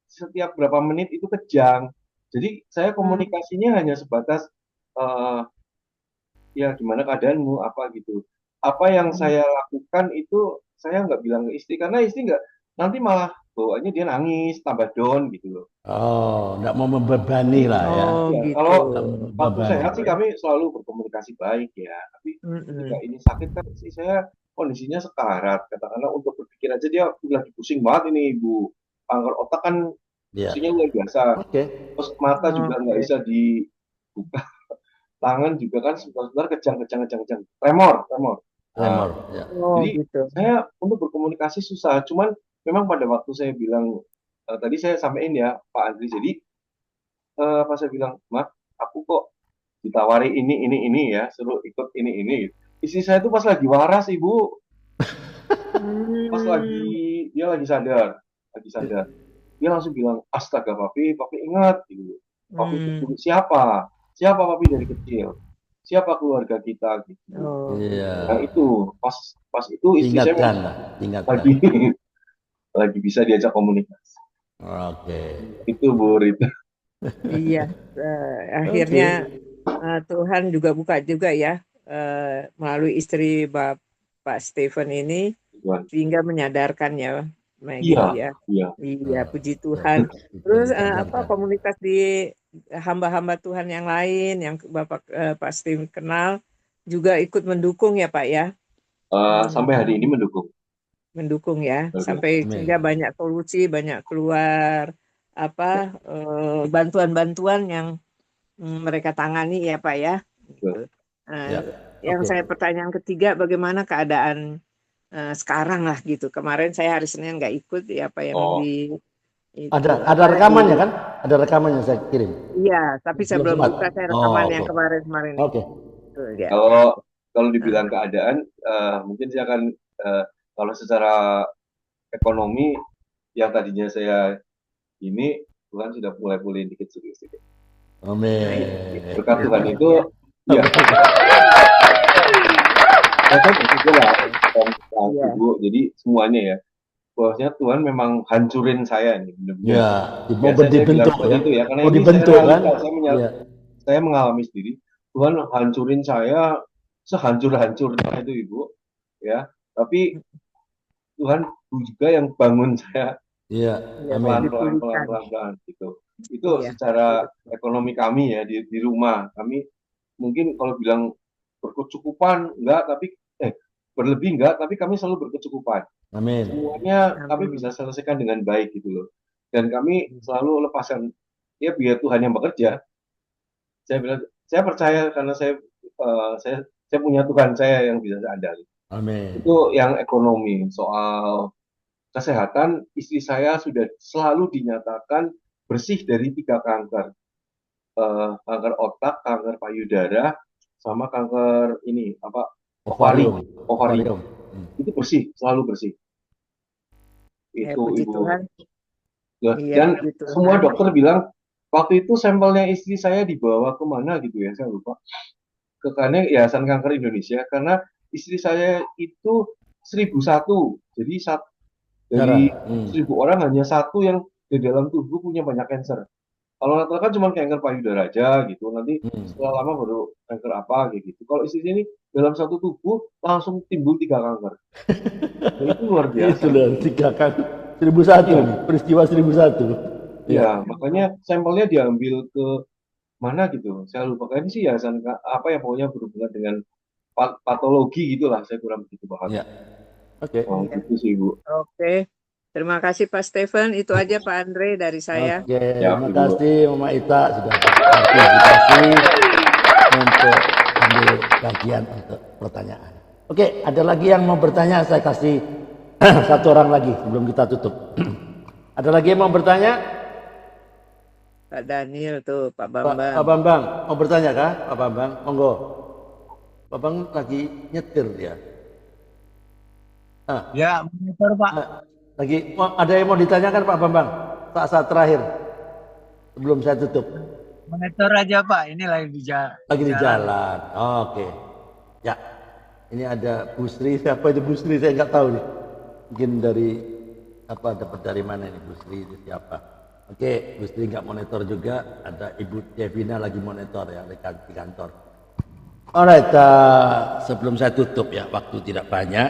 setiap berapa menit itu kejang. Jadi saya komunikasinya hanya sebatas ya gimana keadaanmu apa gitu. Apa yang saya lakukan itu saya nggak bilang ke istri karena istri nggak nanti malah bawaannya dia nangis tambah down gitu loh. Oh, nggak mau membebani lah ya. Gitu. Kalau waktu sehat sih kami selalu berkomunikasi baik ya. Tapi ketika ini sakit kan sih saya kondisinya sekarat. Katakanlah untuk berpikir aja dia lagi pusing banget ini Ibu. Kanker otak kan pusingnya luar biasa. Terus mata juga nggak bisa dibuka. Tangan juga kan sebentar kejang. Tremor. Tremor. Ya. Oh, Jadi gitu. saya untuk berkomunikasi susah. Cuman memang pada waktu saya bilang tadi saya sampaikan ya Pak Andri. Jadi pas saya bilang, Mak, aku kok ditawari ini ya, suruh ikut ini. Istri saya tuh pas lagi waras, Ibu. Pas Hmm. dia lagi sadar. Dia langsung bilang, astaga papi ingat gitu. Papi itu Hmm. dulu siapa papi dari kecil, siapa keluarga kita gitu. Oh, Iya. gitu. Nah itu pas itu istri saya Ingatkan lah, ingatkan. lagi lagi bisa diajak komunikasi. Oke. Itu Bu Rita. Iya, Oke. akhirnya Tuhan juga buka juga ya melalui istri Bapak Stephen ini Tuhan. sehingga menyadarkan ya Iya, gitu ya. iya. Iya, puji Ya, Tuhan. bisa Terus disadarkan. komunitas di hamba-hamba Tuhan yang lain yang Pak Stephen kenal juga ikut mendukung ya Pak ya. Sampai hari ini Hmm, mendukung ya sampai Amin. sehingga banyak solusi, banyak keluar bantuan-bantuan yang mereka tangani ya Pak ya. Gitu. Nah, Ya. yang Oke. saya pertanyaan ketiga, bagaimana keadaan sekarang lah gitu. Kemarin saya hari Senin nggak ikut ya apa yang Oh, di itu Ada apa di rekamannya kan? Ada rekamannya saya kirim. iya, tapi saya Belum belum sempat. buka saya rekaman Oh, yang oke. kemarin-kemarin Oke. itu ya. kalau kalau Nah, dibilang keadaan, mungkin saya akan kalau secara ekonomi yang tadinya saya ini Tuhan sudah mulai pulihin dikit sedikit. nah, Amin. Berkat Tuhan amin itu, ya. ya, saya bersyukur lah, Iya. Ibu. Jadi semuanya ya, bahwasanya Tuhan memang hancurin saya nih, benar-benar. Ya, mau Biasa saya bilang dibentuk seperti ya. itu ya, karena Mau ini saya dibentuk kan? realita, Iya. saya mengalami sendiri. Tuhan hancurin saya sehancur-hancurnya itu Ibu, ya. Tapi Tuhan juga yang bangun saya Iya. Iya, Amin. dipulihkan. pelan-pelan gitu. Itu Iya. secara ekonomi kami ya di rumah. Kami mungkin kalau bilang berkecukupan enggak, tapi berlebih enggak, tapi kami selalu berkecukupan. Amin. Semuanya kami bisa Amin. selesaikan dengan baik gitu loh. Dan kami selalu lepaskan ya biar Tuhan yang bekerja. Saya bilang saya percaya karena saya punya Tuhan saya yang bisa saya andali. Amin. Itu yang ekonomi. Soal kesehatan, istri saya sudah selalu dinyatakan bersih dari 3 kanker. Kanker otak, kanker payudara, sama kanker ini apa ovari, Ovarium. ovari. Ovarium. Itu bersih, selalu bersih. Ya, Itu puji Ibu. Tuhan. Ya, Iya, dan puji semua Tuhan. dokter bilang waktu itu sampelnya istri saya dibawa kemana gitu ya, saya lupa. Ke karena Yayasan Kanker Indonesia karena istri saya itu 1001. Jadi Darah. dari 1000 orang hanya satu yang di dalam tubuh punya banyak kanker. Kalau rata kan cuma kanker payudara aja gitu. Nanti setelah lama baru kanker apa kayak gitu. Kalau istri ini dalam satu tubuh langsung timbul 3 kanker. Nah, itu luar Itu biasa. loh, 3 kan. 1001 Iya, nih. Peristiwa 1001. Ya. iya. Makanya sampelnya diambil ke mana gitu. Saya lupa. Kayaknya sih yayasan apa ya pokoknya berhubungan dengan patologi gitulah. Saya kurang begitu paham. Ya. Oke. Oh, Iya. gitu sih Ibu. Oke. Terima kasih Pak Stephen. Itu aja Pak Andre dari saya. Oke, Ya, terima Ibu. kasih Mama Ita sudah berpartisipasi untuk ambil bagian untuk pertanyaan. Oke, ada lagi yang mau bertanya? Saya kasih satu orang lagi sebelum kita tutup. Ada lagi yang mau bertanya? Pak Daniel tuh, Pak Pak Bambang. Bambang mau bertanya kah? Pak Bambang, monggo. Pak Bambang lagi nyetir ya. Ya, monitor Pak. Lagi ada yang mau ditanyakan Pak Bambang? Saat-saat terakhir sebelum saya tutup. Monitor aja Pak, ini lagi di Lagi di jalan. Oke. Ya. Ini ada Bu Sri. Siapa itu Bu Sri? Saya nggak tahu nih. Mungkin dari apa dapat dari mana ini Bu Sri itu siapa? Oke, Bu Sri nggak monitor juga. Ada Ibu Devina lagi monitor ya di kantor. Alright, sebelum saya tutup ya, waktu tidak banyak.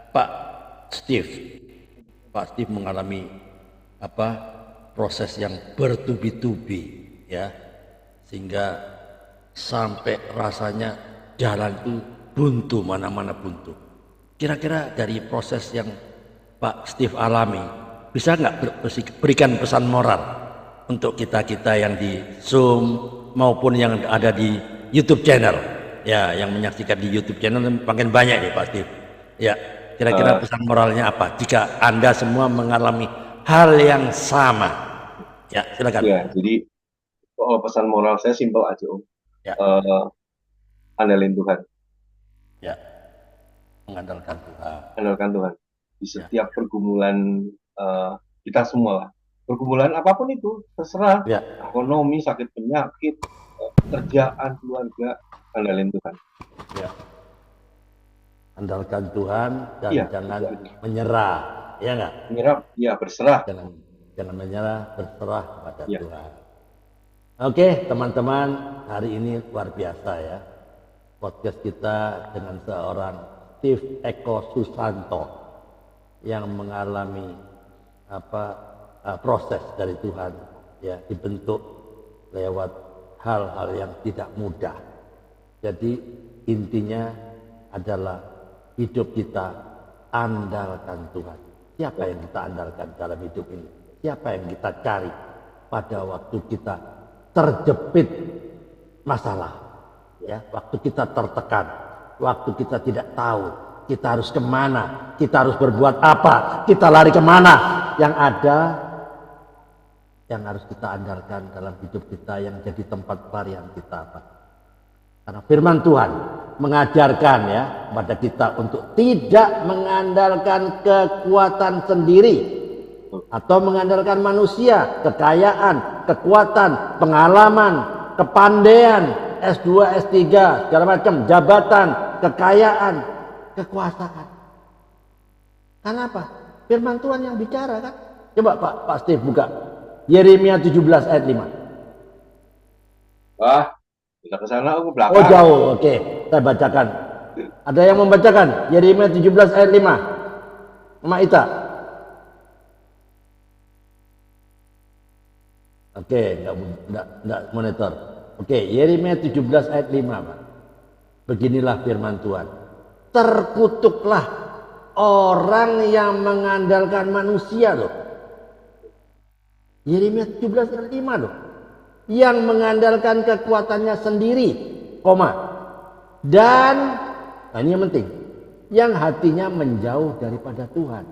Pak Steve mengalami proses yang bertubi-tubi ya, sehingga sampai rasanya jalan itu buntu, mana-mana buntu. Kira-kira dari proses yang Pak Steve alami, bisa nggak berikan pesan moral untuk kita-kita yang di Zoom maupun yang ada di YouTube channel? Ya, yang menyaksikan di YouTube channel makin banyak ya Pak Steve. Ya, kira-kira pesan moralnya apa jika Anda semua mengalami hal yang sama? Ya, silakan. Ya, jadi pesan moral saya simpel aja, Om. Ya. Andalin Tuhan. Ya, mengandalkan Tuhan. Andalkan Tuhan. Di setiap pergumulan kita semua lah. Pergumulan apapun itu, terserah. Ya. Ekonomi, sakit penyakit, kerjaan, keluarga, andalin Tuhan. Ya. Andalkan Tuhan dan Iya, jangan menyerah, ya nggak? Menyerah, ya berserah. Jangan menyerah, berserah pada Tuhan. Oke, teman-teman, hari ini luar biasa ya. Podcast kita dengan seorang Steve Eko Susanto yang mengalami proses dari Tuhan, ya, dibentuk lewat hal-hal yang tidak mudah. Jadi intinya adalah hidup kita andalkan Tuhan. Siapa yang kita andalkan dalam hidup ini? Siapa yang kita cari pada waktu kita terjepit masalah, ya, waktu kita tertekan, waktu kita tidak tahu kita harus kemana, kita harus berbuat apa, kita lari kemana. Yang ada, yang harus kita andalkan dalam hidup kita, yang jadi tempat pelarian kita apa? Karena firman Tuhan mengajarkan ya kepada kita untuk tidak mengandalkan kekuatan sendiri atau mengandalkan manusia, kekayaan, kekuatan, pengalaman, kepandaian, S2, S3, segala macam, jabatan, kekayaan, kekuasaan. Karena apa? Firman Tuhan yang bicara kan. Coba Pak Steve buka Yeremia 17 ayat 5. Wah, kita ke sana ke belakang. Oh jauh, oke. Saya bacakan. Ada yang membacakan Yeremia 17 ayat 5. Mama Ita. Oke, enggak monitor. Oke, Yeremia 17 ayat 5, Pak. Beginilah firman Tuhan. Terkutuklah orang yang mengandalkan manusia loh. Yeremia 17 ayat 5 loh. Yang mengandalkan kekuatannya sendiri, dan ini yang penting, yang hatinya menjauh daripada Tuhan.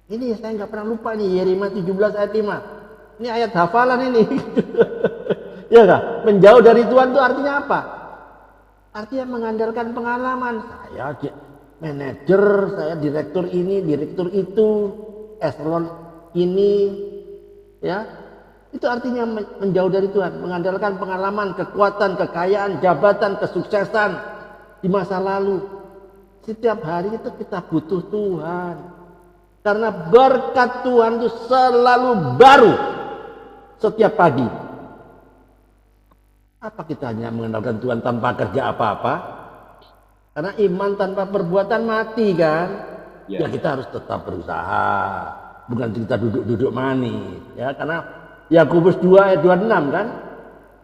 Ini saya nggak pernah lupa nih, Yeremia 17 ayat 5. Ini ayat hafalan ini. Ya nggak? Menjauh dari Tuhan itu artinya apa? Artinya mengandalkan pengalaman. Saya manajer, saya direktur ini, direktur itu, eselon ini, ya. Itu artinya menjauh dari Tuhan, mengandalkan pengalaman, kekuatan, kekayaan, jabatan, kesuksesan di masa lalu. Setiap hari itu kita butuh Tuhan. Karena berkat Tuhan itu selalu baru setiap pagi. Apa kita hanya mengandalkan Tuhan tanpa kerja apa-apa? Karena iman tanpa perbuatan mati kan? Ya kita harus tetap berusaha. Bukan kita duduk-duduk manis. Ya, karena Yakobus 2 ayat 26 kan?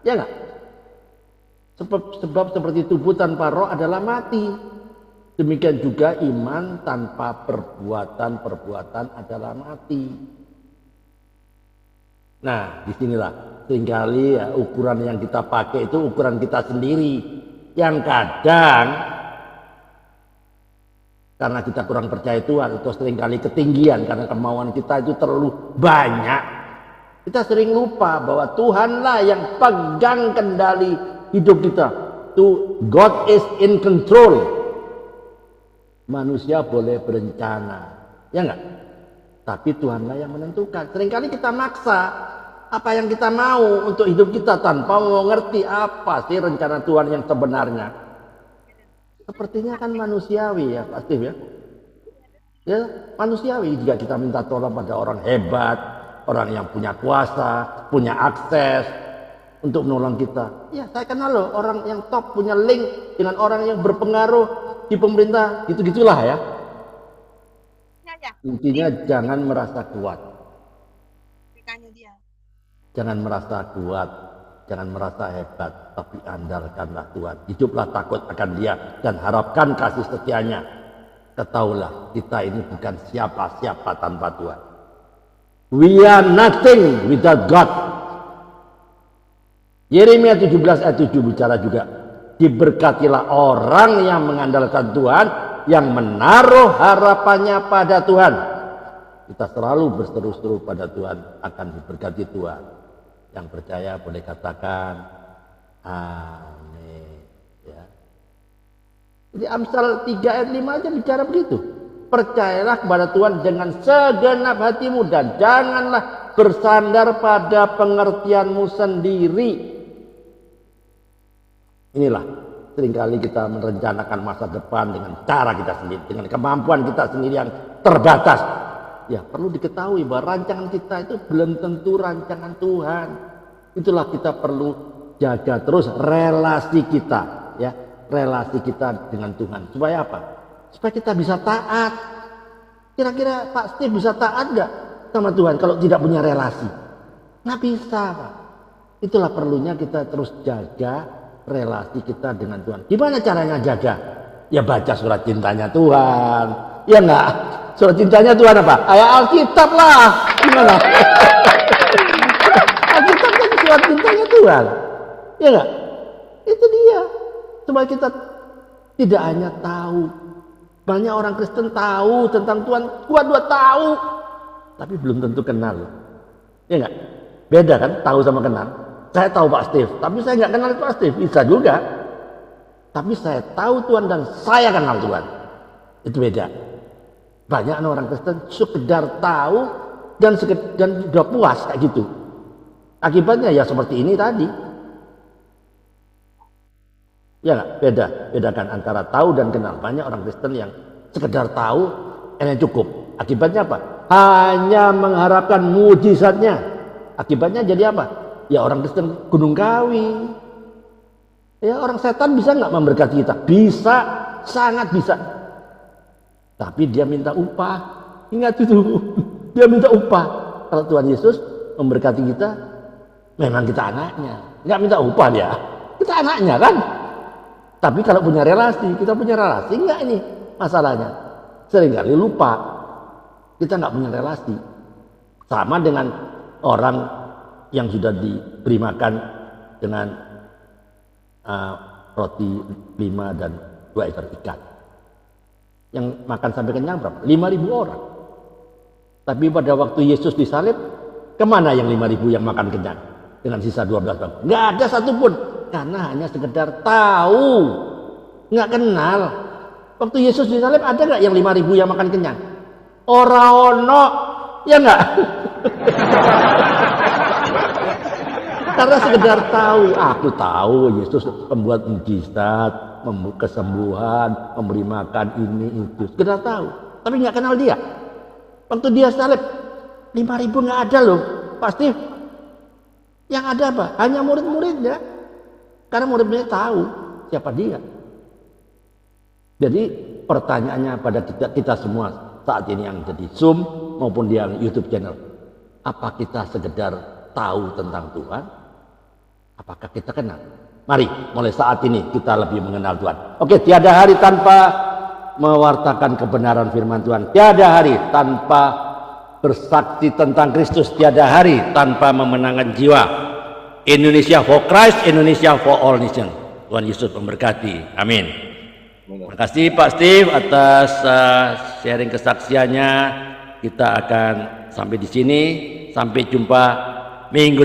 Ya enggak? Sebab seperti tubuh tanpa roh adalah mati. Demikian juga iman tanpa perbuatan adalah mati. Nah, disinilah seringkali ya, ukuran yang kita pakai itu ukuran kita sendiri. Yang kadang karena kita kurang percaya Tuhan atau seringkali ketinggian karena kemauan kita itu terlalu banyak. Kita sering lupa bahwa Tuhanlah yang pegang kendali hidup kita. God is in control. Manusia boleh berencana, ya enggak? Tapi Tuhanlah yang menentukan. Seringkali kita maksa apa yang kita mau untuk hidup kita tanpa mengerti apa sih rencana Tuhan yang sebenarnya. Sepertinya kan manusiawi ya Pak Steve ya. Ya manusiawi jika kita minta tolong pada orang hebat, orang yang punya kuasa, punya akses untuk menolong kita. Ya saya kenal loh orang yang top punya link dengan orang yang berpengaruh di pemerintah, gitu-gitulah ya. Intinya jangan merasa kuat. Jangan merasa kuat, jangan merasa hebat, tapi andalkanlah Tuhan. Hiduplah takut akan Dia dan harapkan kasih setianya. Ketahuilah kita ini bukan siapa-siapa tanpa Tuhan. We are nothing without God. Yeremia 17 ayat 7 bicara juga Diberkatilah orang yang mengandalkan Tuhan, yang menaruh harapannya pada Tuhan. Kita selalu berseru-seru pada Tuhan, akan diberkati Tuhan. Yang percaya boleh katakan amin. Ya. Jadi Amsal 3 ayat 5 aja bicara begitu. Percayalah kepada Tuhan dengan segenap hatimu dan janganlah bersandar pada pengertianmu sendiri. Inilah seringkali kita merencanakan masa depan dengan cara kita sendiri, dengan kemampuan kita sendiri yang terbatas. Ya, perlu diketahui bahwa rancangan kita itu belum tentu rancangan Tuhan. Itulah kita perlu jaga terus relasi kita, ya, relasi kita dengan Tuhan. Supaya apa? Supaya kita bisa taat. Kira-kira Pak Steve bisa taat nggak sama Tuhan kalau tidak punya relasi? Nggak bisa, Pak. Itulah perlunya kita terus jaga relasi kita dengan Tuhan. Gimana caranya jaga? Ya baca surat cintanya Tuhan. Ya enggak? Surat cintanya Tuhan apa? Ayat Alkitab lah. Gimana? Alkitab kan surat cintanya Tuhan. Ya enggak? Itu dia. Supaya kita tidak hanya tahu. Banyak orang Kristen tahu tentang Tuhan. Dua tahu. Tapi belum tentu kenal. Ya enggak? Beda kan? Tahu sama kenal. Saya tahu Pak Steve, tapi saya nggak kenal Pak Steve. Bisa juga. Tapi saya tahu Tuhan dan saya kenal Tuhan. Itu beda. Banyak orang Kristen sekedar tahu dan sudah puas kayak gitu. Akibatnya ya seperti ini tadi. Ya nggak? Beda. Bedakan antara tahu dan kenal. Banyak orang Kristen yang sekedar tahu, ini cukup. Akibatnya apa? Hanya mengharapkan mujizatnya. Akibatnya jadi apa? Ya orang Kristen gunung kawi. Ya orang setan bisa nggak memberkati kita? Bisa, sangat bisa. Tapi dia minta upah. Ingat itu, dia minta upah. Kalau Tuhan Yesus memberkati kita, memang kita anaknya. Nggak minta upah dia. Kita anaknya kan. Tapi kalau punya relasi, kita punya relasi nggak ini masalahnya. Seringkali lupa kita nggak punya relasi. Sama dengan orang yang sudah diberi makan dengan roti 5 dan 2 ekor ikan. Yang makan sampai kenyang berapa? 5.000 orang. Tapi pada waktu Yesus disalib, kemana yang 5.000 yang makan kenyang? Dengan sisa 12 orang? Nggak ada satupun. Karena hanya sekedar tahu. Nggak kenal. Waktu Yesus disalib ada nggak yang 5.000 yang makan kenyang? Ora ono. Ya nggak? Karena sekedar tahu, aku tahu Yesus membuat mujizat, kesembuhan, memberi makan ini itu. Sekedar tahu, tapi nggak kenal dia. Waktu dia salib, 5.000 nggak ada loh, pasti. Yang ada apa? Hanya murid-muridnya. Karena murid-muridnya tahu siapa dia. Jadi pertanyaannya pada kita semua saat ini yang jadi Zoom maupun di YouTube channel, apa kita sekedar tahu tentang Tuhan? Apakah kita kenal? Mari mulai saat ini kita lebih mengenal Tuhan. Oke, tiada hari tanpa mewartakan kebenaran firman Tuhan. Tiada hari tanpa bersaksi tentang Kristus. Tiada hari tanpa memenangkan jiwa. Indonesia for Christ, Indonesia for all nations. Tuhan Yesus memberkati. Amin. Terima kasih Pak Steve atas sharing kesaksiannya. Kita akan sampai di sini. Sampai jumpa minggu